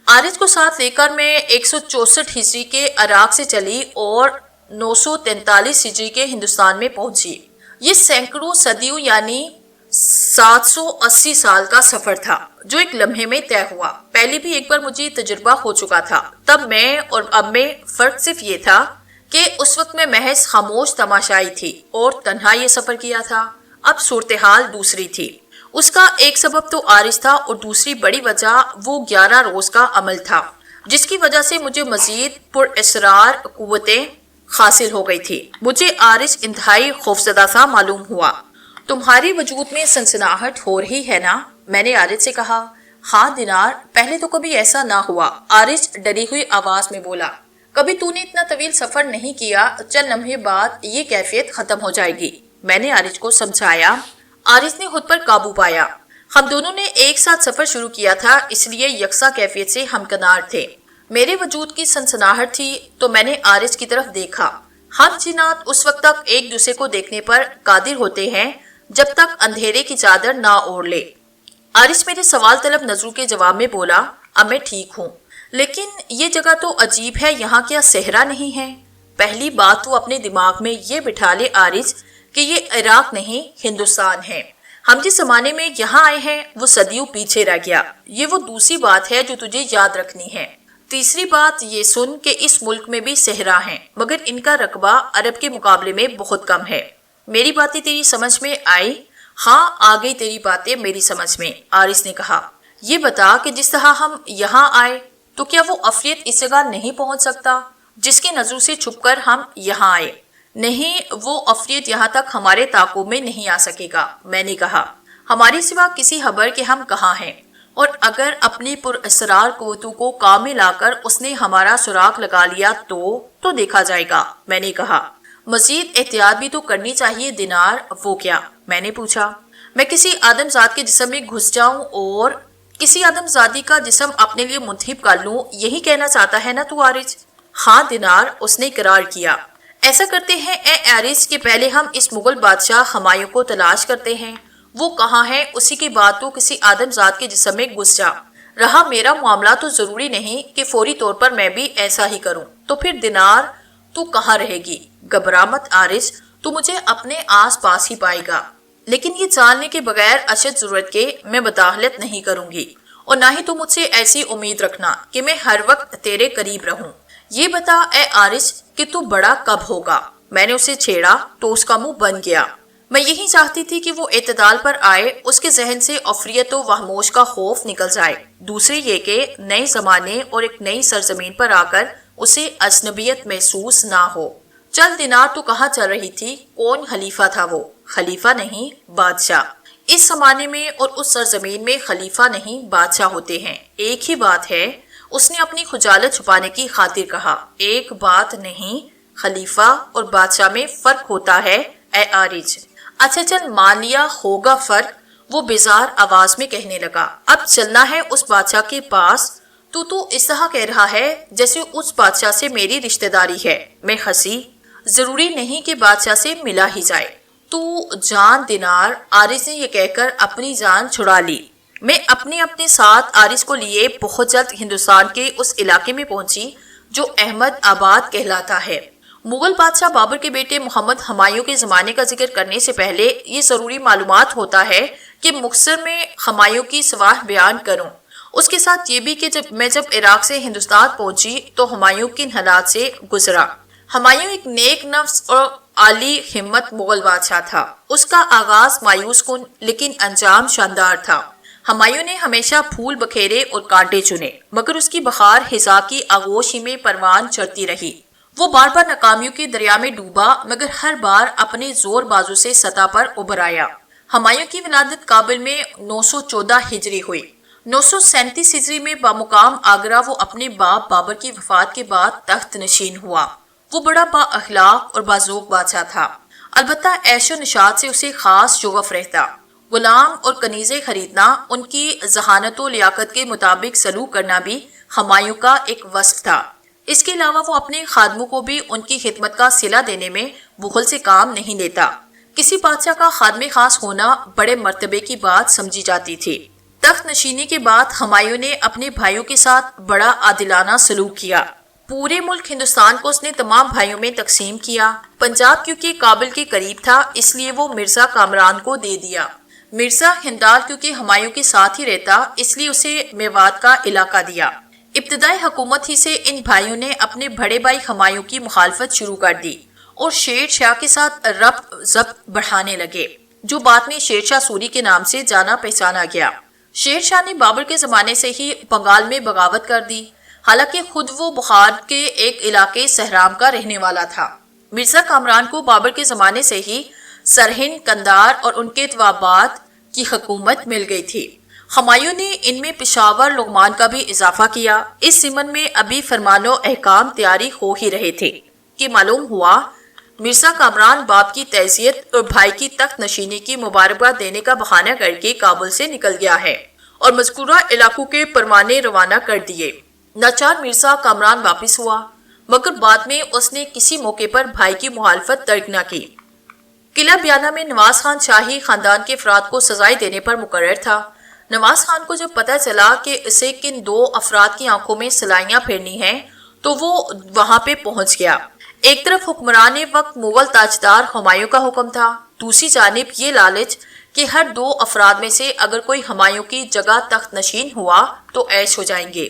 عارض کو ساتھ لے کر میں 164 ہجری کے عراق سے چلی اور 943 ہجری کے ہندوستان میں پہنچی۔ یہ سینکڑوں صدیوں یعنی 780 سال کا سفر تھا جو ایک لمحے میں طے ہوا۔ پہلے بھی ایک بار مجھے تجربہ ہو چکا تھا، تب میں اور اب میں فرق صرف یہ تھا کہ اس وقت میں محض خاموش تماشائی تھی اور تنہا یہ سفر کیا تھا۔ اب صورتحال دوسری تھی۔ اس کا ایک سبب تو عارض تھا اور دوسری بڑی وجہ وہ 11 روز کا عمل تھا، جس کی وجہ سے مجھے مزید پر اسرار قوتیں حاصل ہو گئی تھی۔ مجھے عارض انتہائی خوفزدہ سا معلوم ہوا۔ تمہاری وجود میں سنسناہٹ ہو رہی ہے نا؟ میں نے عارض سے کہا۔ ہاں دینار، پہلے تو کبھی ایسا نہ ہوا، عارض ڈری ہوئی آواز میں بولا۔ کبھی تو نے اتنا طویل سفر نہیں کیا، چند لمحے بعد یہ کیفیت ختم ہو جائے گی، میں نے عارض کو سمجھایا۔ عارض نے خود پر قابو پایا۔ ہم دونوں نے ایک ساتھ سفر شروع کیا تھا، اس لیے یکساں کیفیت سے ہمکنار تھے۔ میرے وجود کی سنسناہٹ تھی تو میں نے عارض کی طرف دیکھا۔ ہم جنات اس وقت تک ایک دوسرے کو دیکھنے پر قادر ہوتے ہیں جب تک اندھیرے کی چادر نہ اوڑھ لے۔ عارض میرے سوال طلب نظروں کے جواب میں بولا، اب میں ٹھیک ہوں، لیکن یہ جگہ تو عجیب ہے، یہاں کیا صحرا نہیں ہے؟ پہلی بات تو اپنے دماغ میں یہ بٹھا لے عارض کہ یہ عراق نہیں، ہندوستان ہے۔ ہم جس زمانے میں یہاں آئے ہیں وہ صدیوں پیچھے رہ گیا۔ یہ وہ دوسری بات ہے جو تجھے یاد رکھنی ہے۔ تیسری بات یہ سن کہ اس ملک میں بھی صحرا ہیں، مگر ان کا رقبہ عرب کے مقابلے میں بہت کم ہے۔ میری باتیں تیری سمجھ میں آئی؟ ہاں، آ گئی تیری باتیں میری سمجھ میں، عارض نے کہا۔ یہ بتا کہ جس طرح ہم یہاں آئے تو کیا وہ افریت اس جگہ نہیں پہنچ سکتا جس کی نظروں سے چھپ کر ہم یہاں آئے؟ نہیں، وہ افریت یہاں تک ہمارے تعاقب میں نہیں آ سکے گا، میں نے کہا، ہمارے سوا کسی خبر کہ ہم کہاں ہیں، اور اگر اپنی پراسرار قوتوں کو کام میں لا کر اس نے ہمارا سراغ لگا لیا تو دیکھا جائے گا، میں نے کہا۔ مزید احتیاط بھی تو کرنی چاہیے دینار۔ وہ کیا؟ میں نے پوچھا۔ میں کسی آدم ذات کے جسم میں گھس جاؤں اور کسی آدم ذاتی کا جسم اپنے لیے منتخب کر لوں، یہی کہنا چاہتا ہے نا تو عارض؟ ہاں دینار، اس نے اقرار کیا۔ ایسا کرتے ہیں اے عارض کہ پہلے ہم اس مغل بادشاہ ہمایوں کو تلاش کرتے ہیں، وہ کہاں ہے، اسی کے بعد تو کسی آدم ذات کے جسم میں گھس جا۔ رہا میرا معاملہ تو ضروری نہیں کہ فوری طور پر میں بھی ایسا ہی کروں، تو پھر دینار تو کہاں رہے گی؟ گھبرا مت عارض، تو مجھے اپنے آس پاس ہی پائے گا، لیکن یہ جاننے کے بغیر اشد ضرورت کے میں مداخلت نہیں کروں گی، اور نہ ہی تو مجھ سے ایسی امید رکھنا کہ میں ہر وقت تیرے قریب رہوں۔ یہ بتا اے عارض کہ تو بڑا کب ہوگا؟ میں نے اسے چھیڑا تو اس کا منہ بن گیا۔ میں یہی چاہتی تھی کہ وہ اعتدال پر آئے، اس کے ذہن سے افریت و وہموش کا خوف نکل جائے، دوسرے یہ کہ نئے زمانے اور ایک نئی سرزمین پر آ کر اسے اجنبیت محسوس نہ ہو۔ چل دینار، تو کہاں چل رہی تھی؟ کون خلیفہ تھا وہ؟ خلیفہ نہیں، بادشاہ۔ اس زمانے میں اور اس سرزمین میں خلیفہ نہیں، بادشاہ ہوتے ہیں، ایک ہی بات ہے، اس نے اپنی خجالت چھپانے کی خاطر کہا۔ ایک بات نہیں، خلیفہ اور بادشاہ میں فرق ہوتا ہے اے عارض۔ اچھا چل مان لیا ہوگا فرق، وہ بیزار آواز میں کہنے لگا۔ اب چلنا ہے اس بادشاہ کے پاس؟ تو اس طرح کہہ رہا ہے جیسے اس بادشاہ سے میری رشتہ داری ہے۔ میں ہنسی۔ ضروری نہیں کہ بادشاہ سے ملا ہی جائے۔ تو جان دینار، عارض نے یہ کہہ کر اپنی جان چھڑا لی۔ میں اپنے ساتھ عارض کو لیے بہت جلد ہندوستان کے اس علاقے میں پہنچی جو احمد آباد کہلاتا ہے۔ مغل بادشاہ بابر کے بیٹے محمد ہمایوں کے زمانے کا ذکر کرنے سے پہلے یہ ضروری معلومات ہوتا ہے کہ مختصر میں ہمایوں کی سوانح بیان کروں، اس کے ساتھ یہ بھی کہ جب عراق سے ہندوستان پہنچی تو ہمایوں کن حالات سے گزرا۔ ہمایوں ایک نیک نفس اور عالی ہمت مغل بادشاہ تھا۔ اس کا آغاز مایوس کن لیکن انجام شاندار تھا۔ ہمایوں نے ہمیشہ پھول بکھیرے اور کانٹے چنے، مگر اس کی بخار حصا کی آغوش ہی میں پروان چڑھتی رہی۔ وہ بار بار ناکامیوں کے دریا میں ڈوبا، مگر ہر بار اپنے زور بازو سے سطح پر ابھر آیا۔ ہمایوں کی ولادت کابل میں 914 ہجری ہوئی۔ 937 ہجری میں بامقام آگرہ وہ اپنے باپ بابر کی وفات کے بعد تخت نشین ہوا۔ وہ بڑا با اخلاق اور باذوق بادشاہ تھا، البتہ عیش و نشاط سے اسے خاص شغف رہتا۔ غلام اور کنیزیں خریدنا، ان کی ذہانت و لیاقت کے مطابق سلوک کرنا بھی ہمایوں کا ایک وصف تھا۔ اس کے علاوہ وہ اپنے خادموں کو بھی ان کی خدمت کا صلہ دینے میں بخل سے کام نہیں لیتا۔ کسی بادشاہ کا خادم خاص ہونا بڑے مرتبے کی بات سمجھی جاتی تھی۔ تخت نشینی کے بعد ہمایوں نے اپنے بھائیوں کے ساتھ بڑا عادلانہ سلوک کیا۔ پورے ملک ہندوستان کو اس نے تمام بھائیوں میں تقسیم کیا۔ پنجاب کیونکہ کابل کے قریب تھا اس لیے وہ مرزا کامران کو دے دیا۔ مرزا ہندال کیونکہ ہمایوں کے ساتھ ہی رہتا اس لیے اسے میوات کا علاقہ دیا۔ ابتدائی حکومت ہی سے ان بھائیوں نے اپنے بڑے بھائی ہمایوں کی مخالفت شروع کر دی اور شیر شاہ کے ساتھ ربط ضبط بڑھانے لگے، جو بعد میں شیر شاہ سوری کے نام سے جانا پہچانا گیا۔ شیر شاہ نے بابر کے زمانے سے ہی بنگال میں بغاوت کر دی، حالانکہ خود وہ بخار کے ایک علاقے سہرام کا رہنے والا تھا۔ مرزا کامران کو بابر کے زمانے سے ہی سرہند، کندھار اور ان کے توابات کی حکومت مل گئی تھی۔ ہمایوں نے ان میں پشاور، لغمان کا بھی اضافہ کیا۔ اس ضمن میں ابھی فرمان و احکام تیاری ہو ہی رہے تھے کہ معلوم ہوا مرزا کامران باپ کی تعزیت اور بھائی کی تخت نشینی کی مبارکباد دینے کا بہانہ کر کے کابل سے نکل گیا ہے اور مذکورہ علاقوں کے پروانے روانہ کر دیے۔ ناچار مرزا کامران واپس ہوا، مگر بعد میں اس نے کسی موقع پر بھائی کی مخالفت ترک نہ کی۔ قلعہ بیانہ میں نواز خان شاہی خاندان کے افراد کو سزائیں دینے پر مقرر تھا۔ نواز خان کو جب پتہ چلا کہ اسے کن دو افراد کی آنکھوں میں سلائیاں پھیرنی ہیں تو وہ وہاں پہ پہنچ گیا۔ ایک طرف حکمران وقت مغل تاجدار ہمایوں کا حکم تھا، دوسری جانب یہ لالچ کہ ہر دو افراد میں سے اگر کوئی ہمایوں کی جگہ تخت نشین ہوا تو عیش ہو جائیں گے۔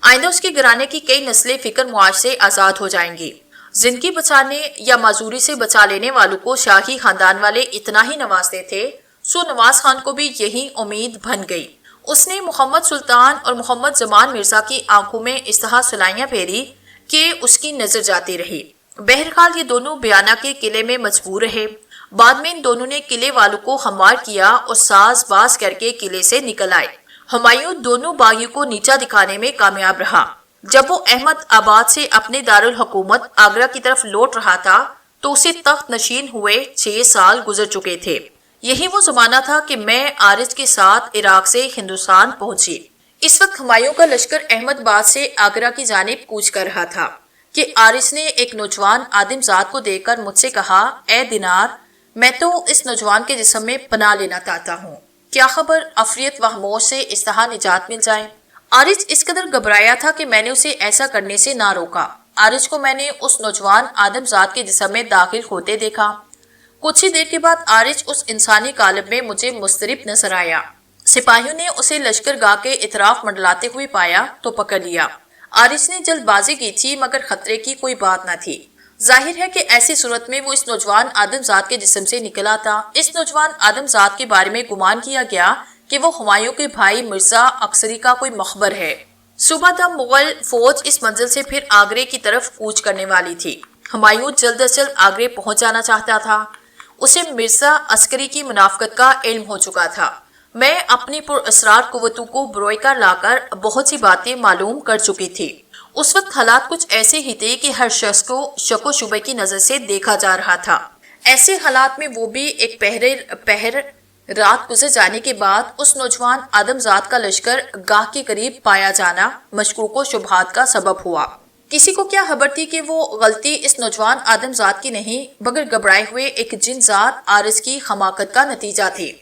آئندہ اس کے گھرانے کی کئی نسلیں فکر معاش سے آزاد ہو جائیں گی۔ زندگی بچانے یا معذوری سے بچا لینے والوں کو شاہی خاندان والے اتنا ہی نوازتے تھے، سو نواز خان کو بھی یہی امید بن گئی۔ اس نے محمد سلطان اور محمد زمان مرزا کی آنکھوں میں اس طرح سلائیاں پھیری کہ اس کی نظر جاتی رہی۔ بہرحال یہ دونوں بیانہ کے قلعے میں مجبور رہے۔ بعد میں ان دونوں نے قلعے والوں کو ہموار کیا اور ساز باز کر کے قلعے سے نکل آئے۔ ہمایوں دونوں باغیوں کو نیچا دکھانے میں کامیاب رہا۔ جب وہ احمد آباد سے اپنے دارالحکومت آگرہ کی طرف لوٹ رہا تھا تو اسے تخت نشین ہوئے 6 سال گزر چکے تھے۔ یہی وہ زمانہ تھا کہ میں آرج کے ساتھ عراق سے ہندوستان پہنچی۔ اس وقت ہمایوں کا لشکر احمد آباد سے آگرہ کی جانب کوچ کر رہا تھا کہ آرج نے ایک نوجوان آدم زاد کو دیکھ کر مجھ سے کہا، اے دینار، میں تو اس نوجوان کے جسم میں پناہ لینا چاہتا ہوں، کیا خبر عفریت و خاموش سے اس طرح نجات مل جائے۔ آرج اس قدر گھبرایا تھا کہ میں نے اسے ایسا کرنے سے نہ روکا۔ آرج کو میں نے اس نوجوان آدم زاد کے جسم میں داخل ہوتے دیکھا۔ کچھ ہی دیر کے بعد آرج اس انسانی قالب میں مجھے مضطرب نظر آیا۔ سپاہیوں نے اسے لشکر گاہ کے اطراف منڈلاتے ہوئے پایا تو پکڑ لیا۔ آرج نے جلد بازی کی تھی مگر خطرے کی کوئی بات نہ تھی۔ ظاہر ہے کہ ایسی صورت میں وہ اس نوجوان آدم زاد کے جسم سے نکل آتا۔ اس نوجوان آدم زاد کے بارے میں گمان کیا گیا کہ وہ ہمایوں کے بھائی مرزا اکثری کا کوئی مخبر ہے۔ صبح دم مغل فوج اس منزل سے پھر آگرے کی طرف کوچ کرنے والی تھی۔ ہمایوں جلد از جلد آگرے پہنچ جانا چاہتا تھا۔ اسے مرزا عسکری کی منافقت کا علم ہو چکا تھا۔ میں اپنی پر اسرار قوتوں کو بروئے کر لا کر بہت سی باتیں معلوم کر چکی تھی۔ اس وقت حالات کچھ ایسے ہی تھے کہ ہر شخص کو شک و شبہ کی نظر سے دیکھا جا رہا تھا۔ ایسے حالات میں وہ بھی ایک پہر رات گزر جانے کے بعد اس نوجوان آدم زاد کا لشکر گاہ کے قریب پایا جانا مشکوک و شبہات کا سبب ہوا۔ کسی کو کیا خبر تھی کہ وہ غلطی اس نوجوان آدم زاد کی نہیں مگر گھبرائے ہوئے ایک جن ذات آرز کی حماقت کا نتیجہ تھی۔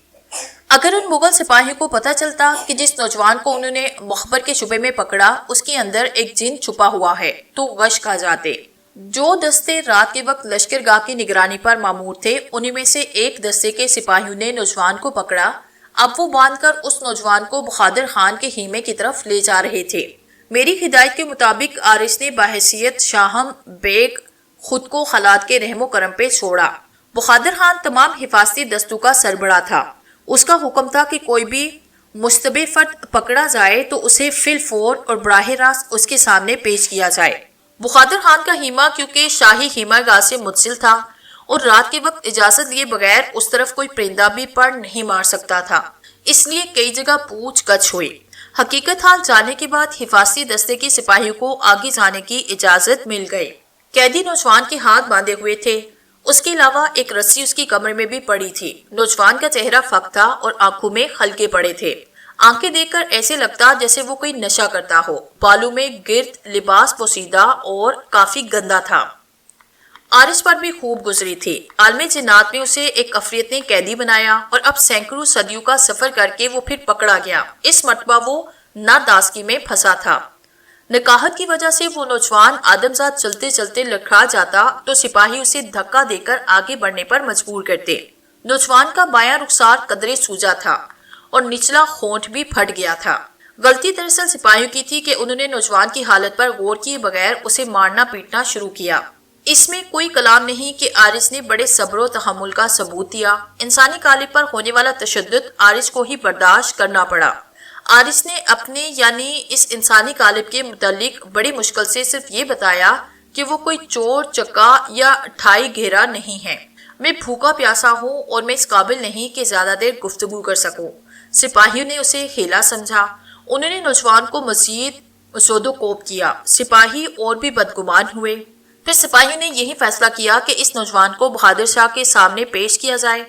اگر ان مغل سپاہیوں کو پتہ چلتا کہ جس نوجوان کو انہوں نے مخبر کے شبے میں پکڑا اس کے اندر ایک جن چھپا ہوا ہے تو غش کھا جاتے۔ جو دستے رات کے وقت لشکر گاہ کی نگرانی پر مامور تھے انہی میں سے ایک دستے کے سپاہیوں نے نوجوان کو پکڑا۔ اب وہ باندھ کر اس نوجوان کو بہادر خان کے خیمے کی طرف لے جا رہے تھے۔ میری ہدایت کے مطابق آرش نے بحیثیت شاہم بیگ خود کو خلات کے رحم و کرم پہ چھوڑا۔ بہادر خان تمام حفاظتی دستوں کا سربراہ تھا۔ اس کا حکم تھا کہ کوئی بھی مشتبہ فرد پکڑا جائے تو اسے فی الفور اور براہ راست اس کے سامنے پیش کیا جائے۔ بہادر خان کا خیمہ کیونکہ شاہی خیمہ گاہ سے متصل تھا اور رات کے وقت اجازت لیے بغیر اس طرف کوئی پرندہ بھی پر نہیں مار سکتا تھا، اس لیے کئی جگہ پوچھ گچھ ہوئی۔ حقیقت حال جانے کے بعد حفاظتی دستے کے سپاہیوں کو آگے جانے کی اجازت مل گئی۔ قیدی نوجوان کے ہاتھ باندھے ہوئے تھے، اس کے علاوہ ایک رسی اس کی کمر میں بھی پڑی تھی۔ نوجوان کا چہرہ فک تھا اور آنکھوں میں حلقے پڑے تھے۔ آنکھیں دیکھ کر ایسے لگتا جیسے وہ کوئی نشہ کرتا ہو۔ بالوں میں گرد، لباس پوشیدہ اور کافی گندا تھا۔ آرش پر بھی خوب گزری تھی۔ عالم جنات میں اسے ایک عفریت نے قیدی بنایا اور اب سینکڑوں صدیوں کا سفر کر کے وہ پھر پکڑا گیا۔ اس مرتبہ وہ ناداسکی میں پھنسا تھا۔ نکاحت کی وجہ سے وہ نوجوان آدمزاد چلتے چلتے لڑکھڑا جاتا تو سپاہی اسے دھکا دے کر آگے بڑھنے پر مجبور کرتے۔ نوجوان کا بایاں رخسار قدرے سوجا تھا اور نچلا ہونٹ بھی پھٹ گیا تھا۔ غلطی دراصل سپاہیوں کی تھی کہ انہوں نے نوجوان کی حالت پر غور کیے بغیر اسے مارنا پیٹنا شروع کیا۔ اس میں کوئی کلام نہیں کہ آرش نے بڑے صبر و تحمل کا ثبوت دیا۔ انسانی قالب پر ہونے والا تشدد آرش کو ہی برداشت کرنا پڑا۔ آرش نے اپنے یعنی اس انسانی قالب کے متعلق بڑی مشکل سے صرف یہ بتایا کہ وہ کوئی چور چکا یا ٹھائی گھیرا نہیں ہے۔ میں بھوکا پیاسا ہوں اور میں اس قابل نہیں کہ زیادہ دیر گفتگو کر سکوں۔ سپاہیوں نے اسے ہیلا سمجھا۔ انہوں نے نوجوان کو مزید سود و کوب کیا۔ سپاہی اور بھی بدگمان ہوئے۔ پھر سپاہی نے یہی فیصلہ کیا کہ اس نوجوان کو بہادر شاہ کے سامنے پیش کیا جائے۔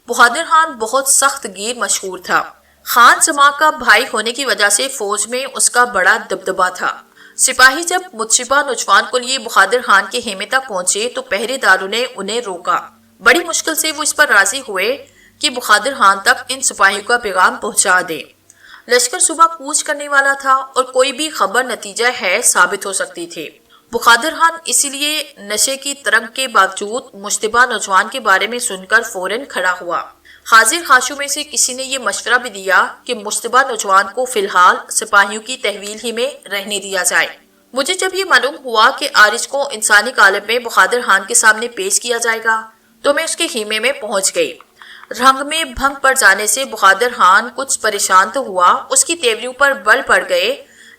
بہادر خان بہت سخت گیر مشہور تھا۔ خان زمان کا بھائی ہونے کی وجہ سے فوج میں اس کا بڑا دبدبہ تھا۔ سپاہی جب متشبہ نوجوان کو لیے بہادر خان کے خیمے تک پہنچے تو پہرے داروں نے انہیں روکا۔ بڑی مشکل سے وہ اس پر راضی ہوئے کہ بہادر خان تک ان سپاہیوں کا پیغام پہنچا دے۔ لشکر صبح کوچ کرنے والا تھا اور کوئی بھی خبر نتیجہ ہے ثابت ہو سکتی تھی۔ بہادر خان اسی لیے نشے کی ترنگ کے باوجود مشتبہ نوجوان کے بارے میں سن کر فوراً کھڑا ہوا۔ حاضر خاشوں میں سے کسی نے یہ مشورہ بھی دیا کہ مشتبہ نوجوان کو فی الحال سپاہیوں کی تحویل ہی میں رہنے دیا جائے۔ مجھے جب یہ معلوم ہوا کہ عارض کو انسانی قالب میں بہادر خان کے سامنے پیش کیا جائے گا تو میں اس کے خیمے میں پہنچ گئی۔ رنگ میں بھنگ پڑ جانے سے بہادر خان کچھ پریشان تو ہوا، اس کی تیوریوں پر بل پڑ گئے،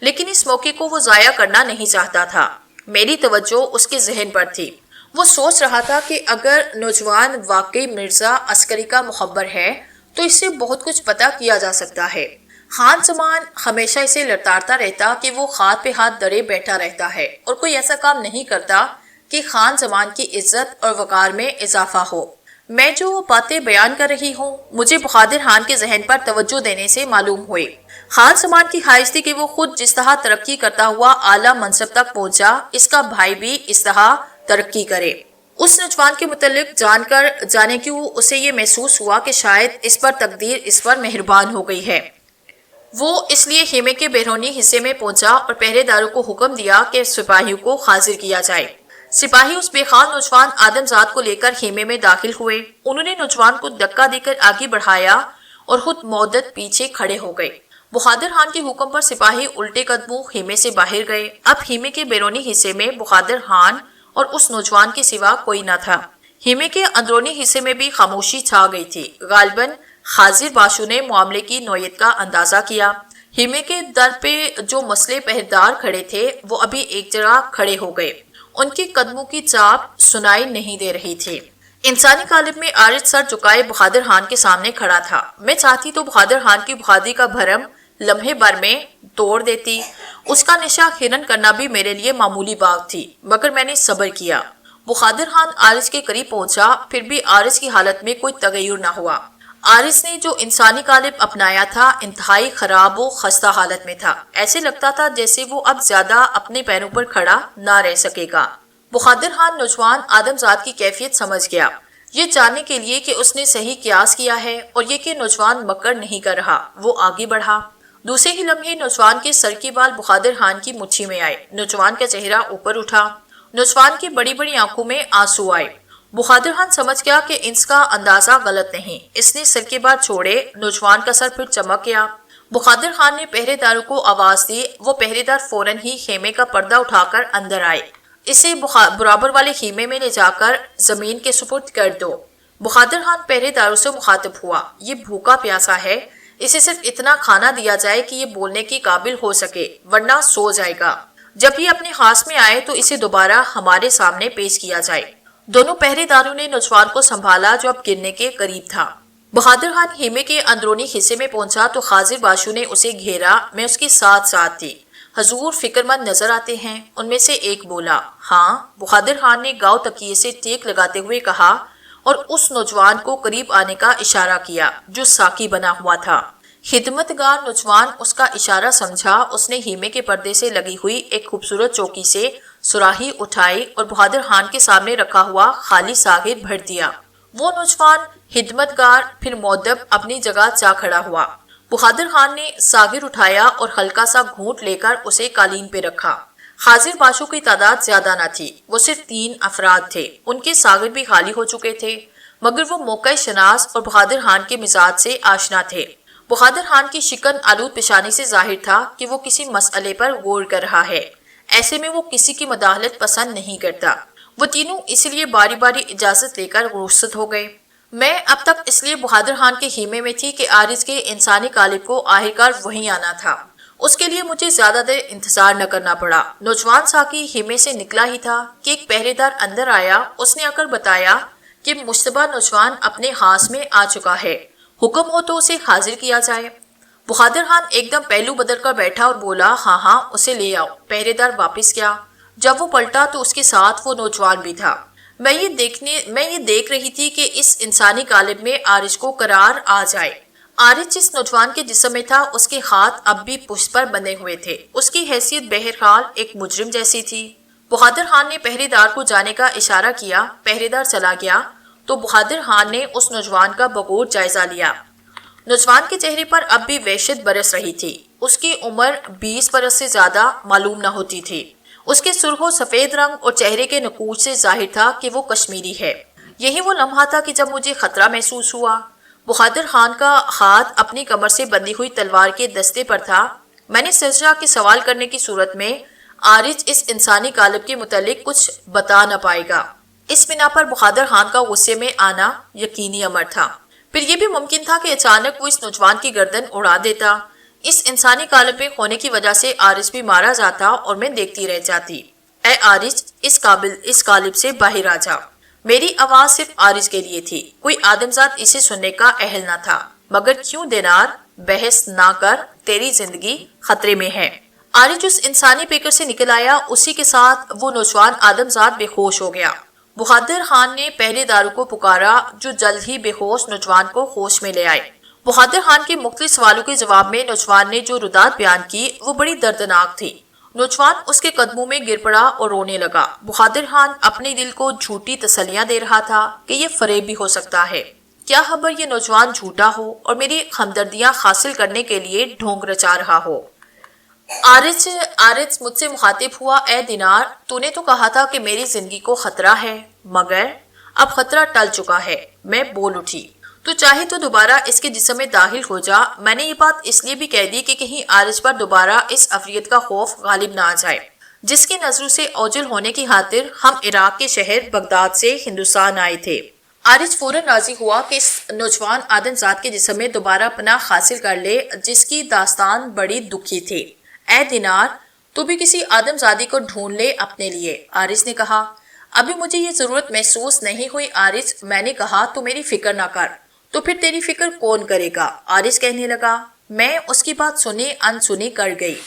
لیکن اس موقع کو وہ ضائع کرنا نہیں چاہتا تھا۔ میری توجہ اس کے ذہن پر تھی۔ وہ سوچ رہا تھا کہ اگر نوجوان واقعی مرزا عسکری کا مخبر ہے تو اس سے بہت کچھ پتہ کیا جا سکتا ہے۔ خان زمان ہمیشہ اسے لڑتاڑتا رہتا کہ وہ ہاتھ پہ ہاتھ دڑے بیٹھا رہتا ہے اور کوئی ایسا کام نہیں کرتا کہ خان زمان کی عزت اور وقار میں اضافہ ہو۔ میں جو باتیں بیان کر رہی ہوں مجھے بہادر خان کے ذہن پر توجہ دینے سے معلوم ہوئی۔ خان زمان کی خواہش تھی کہ وہ خود جس طرح ترقی کرتا ہوا اعلیٰ منصب تک پہنچا، اس کا بھائی بھی اس طرح ترقی کرے۔ اس نوجوان کے متعلق جانے کیوں اسے یہ محسوس ہوا کہ شاید اس پر تقدیر اس پر مہربان ہو گئی ہے۔ وہ اس لیے خیمے کے بیرونی حصے میں پہنچا اور پہرے داروں کو حکم دیا کہ سپاہیوں کو حاضر کیا جائے۔ سپاہی اس بے خان نوجوان آدم زاد کو لے کر خیمے میں داخل ہوئے۔ انہوں نے نوجوان کو دھکا دے کر آگے بڑھایا اور خود مدت پیچھے کھڑے ہو گئے۔ بہادر خان کے حکم پر سپاہی الٹے قدموں خیمے سے باہر گئے۔ اب خیمے کے بیرونی حصے میں بہادر خان اور اس نوجوان کے سوا کوئی نہ تھا۔ خیمے کے اندرونی حصے میں بھی خاموشی چھا گئی تھی۔ غالباً حاضر باشو نے معاملے کی نوعیت کا اندازہ کیا۔ خیمے کے در پہ جو مسلح پہرےدار کھڑے تھے وہ ابھی ایک جگہ کھڑے ہو گئے۔ ان کے قدموں کی چاپ سنائی نہیں دے رہی تھی۔ انسانی قالب میں عارض سر جھکائے بہادر خان کے سامنے کھڑا تھا۔ میں چاہتی تو بہادر خان کی بہادری کا بھرم لمحے بھر میں توڑ دیتی۔ اس کا نشہ ہرن کرنا بھی میرے لیے معمولی بات تھی، مگر میں نے صبر کیا۔ بہادر خان عارض کے قریب پہنچا، پھر بھی عارض کی حالت میں کوئی تغیر نہ ہوا۔ عارض نے جو انسانی قالب اپنایا تھا انتہائی خراب و خستہ حالت میں تھا۔ ایسے لگتا تھا جیسے وہ اب زیادہ اپنے پیروں پر کھڑا نہ رہ سکے گا۔ بہادر خان نوجوان آدم زاد کی کیفیت سمجھ گیا، یہ جاننے کے لیے کہ اس نے صحیح قیاس کیا ہے اور یہ کہ نوجوان مکر نہیں کر رہا۔ وہ آگے بڑھا۔ دوسرے ہی لمحے نوجوان کے سر کے بال بہادر خان کی مٹھی میں آئے۔ نوجوان کا چہرہ اوپر اٹھا۔ نوجوان کی بڑی بڑی آنکھوں میں آنسو آئے۔ بہادر خان سمجھ گیا کہ اس کا اندازہ غلط نہیں۔ اس نے سر کے بال چھوڑے۔ نوجوان کا سر پھر چمک گیا۔ بہادر خان نے پہرے داروں کو آواز دی۔ وہ پہرے دار فوراً ہی خیمے کا پردہ اٹھا کر اندر آئے۔ اسے برابر والے خیمے میں لے جا کر زمین کے سپرد کر دو۔ بہادر خان پہرے داروں سے مخاطب ہوا، یہ بھوکا پیاسا ہے، اسے صرف اتنا کھانا دیا جائے کہ یہ بولنے کے قابل ہو سکے، ورنہ سو جائے گا۔ جب یہ اپنے خاص میں آئے تو اسے دوبارہ ہمارے سامنے پیش کیا جائے۔ دونوں پہرے داروں نے نوجوان کو سنبھالا جو اب گرنے کے قریب تھا۔ بہادر خان خیمے کے اندرونی حصے میں پہنچا تو خاضر باشو نے اسے گھیرا۔ میں اس کے ساتھ ساتھ تھی۔ حضور فکر مند نظر آتے ہیں، ان میں سے ایک بولا۔ ہاں، بہادر خان نے گاؤ تکیے سے ٹیک لگاتے ہوئے کہا اور اس نوجوان کو قریب آنے کا اشارہ کیا جو ساقی بنا ہوا تھا۔ خدمتگار نوجوان اس کا اشارہ سمجھا۔ اس نے خیمے کے پردے سے لگی ہوئی ایک خوبصورت چوکی سے سراہی اٹھائی اور بہادر خان کے سامنے رکھا ہوا خالی ساغر بھر دیا۔ وہ نوجوان خدمتگار پھر مؤدب اپنی جگہ جا کھڑا ہوا۔ بہادر خان نے ساغر اٹھایا اور ہلکا سا گھونٹ لے کر اسے قالین پہ رکھا۔ حاضر باشوں کی تعداد زیادہ نہ تھی، وہ صرف 3 افراد تھے۔ ان کے ساغر بھی خالی ہو چکے تھے، مگر وہ موقع شناس اور بہادر خان کے مزاج سے آشنا تھے۔ بہادر خان کی شکن آلود پیشانی سے ظاہر تھا کہ وہ کسی مسئلے پر غور کر رہا ہے۔ ایسے میں وہ کسی کی مداخلت پسند نہیں کرتا۔ وہ تینوں اس لیے باری باری اجازت لے کر رخصت ہو گئے۔ میں اب تک اس لیے بہادر خان کے خیمے میں تھی کہ عارض کے انسانی قالب کو آخرکار وہیں آنا تھا۔ اس کے لیے مجھے زیادہ دیر انتظار نہ کرنا پڑا۔ نوجوان ساقی خیمے سے نکلا ہی تھا کہ ایک پہرے دار اندر آیا۔ اس نے آ کر بتایا کہ مشتبہ نوجوان اپنے خاص میں آ چکا ہے، حکم ہو تو اسے حاضر کیا جائے۔ بہادر خان ایک دم پہلو بدل کر بیٹھا اور بولا، ہاں ہاں، اسے لے آؤ۔ پہرے دار واپس گیا۔ جب وہ پلٹا تو اس کے ساتھ وہ نوجوان بھی تھا۔ میں یہ دیکھ رہی تھی کہ اس انسانی قالب میں عارج کو قرار آ جائے۔ عارج جس نوجوان کے جسم میں تھا اس کے ہاتھ اب بھی پشت پر بندھے ہوئے تھے۔ اس کی حیثیت بہرحال ایک مجرم جیسی تھی۔ بہادر خان نے پہرے دار کو جانے کا اشارہ کیا۔ پہرے دار چلا گیا تو بہادر خان نے اس نوجوان کا بغور جائزہ لیا۔ نوجوان کے چہرے پر اب بھی وحشت برس رہی تھی۔ اس کی عمر 20 برس سے زیادہ معلوم نہ ہوتی تھی۔ اس کے سرخ و سفید رنگ اور چہرے کے نقوش سے ظاہر تھا کہ وہ کشمیری ہے۔ یہی وہ لمحہ تھا کہ جب مجھے خطرہ محسوس ہوا۔ بہادر خان کا ہاتھ اپنی کمر سے بندھی ہوئی تلوار کے دستے پر تھا۔ میں نے سوچا کہ سوال کرنے کی صورت میں عارج اس انسانی قالب کے متعلق کچھ بتا نہ پائے گا۔ اس بنا پر بہادر خان کا غصے میں آنا یقینی امر تھا۔ پھر یہ بھی ممکن تھا کہ اچانک وہ اس نوجوان کی گردن اڑا دیتا۔ اس انسانی قالب میں ہونے کی وجہ سے عارج بھی مارا جاتا اور میں دیکھتی رہ جاتی۔ اے عارج، اس قالب سے باہر آ جا۔ میری آواز صرف عارج کے لیے تھی۔ کوئی آدمزاد اسے سننے کا اہل نہ تھا۔ مگر کیوں دینار، بحث نہ کر، تیری زندگی خطرے میں ہے۔ عارج اس انسانی پیکر سے نکل آیا۔ اسی کے ساتھ وہ نوجوان آدمزاد بے ہوش ہو گیا۔ بہادر خان نے پہرے داروں کو پکارا جو جلد ہی بے ہوش نوجوان کو ہوش میں لے آئے۔ بہادر خان کے مختلف سوالوں کے جواب میں نوجوان نے جو ردات بیان کی وہ بڑی دردناک تھی۔ نوجوان اس کے قدموں میں گر پڑا اور رونے لگا۔ بہادر خان اپنے دل کو جھوٹی تسلیاں دے رہا تھا کہ یہ فریب بھی ہو سکتا ہے۔ کیا خبر یہ نوجوان جھوٹا ہو اور میری ہمدردیاں حاصل کرنے کے لیے ڈھونگ رچا رہا ہو۔ عارج مجھ سے مخاطب ہوا، اے دینار، تو نے تو کہا تھا کہ میری زندگی کو خطرہ ہے، مگر اب خطرہ ٹل چکا ہے۔ میں بول اٹھی، تو چاہے تو دوبارہ اس کے جسم میں داخل ہو جا۔ میں نے یہ بات اس لیے بھی کہہ دی کہ کہیں عارج پر دوبارہ اس عفریت کا خوف غالب نہ آ جائے جس کی نظروں سے اوجل ہونے کی خاطر ہم عراق کے شہر بغداد سے ہندوستان آئے تھے۔ عارج فوراً راضی ہوا کہ اس نوجوان آدمزاد کے جسم میں دوبارہ پناہ حاصل کر لے جس کی داستان بڑی دکھی تھی۔ اے دینار، تو بھی کسی آدمزادی کو ڈھونڈ لے اپنے لیے، عارج نے کہا۔ ابھی مجھے یہ ضرورت محسوس نہیں ہوئی عارج، میں نے کہا، تو میری فکر نہ کر۔ تو پھر تیری فکر کون کرے گا؟ عارج کہنے لگا۔ میں اس کی بات سنی ان سنی کر گئی۔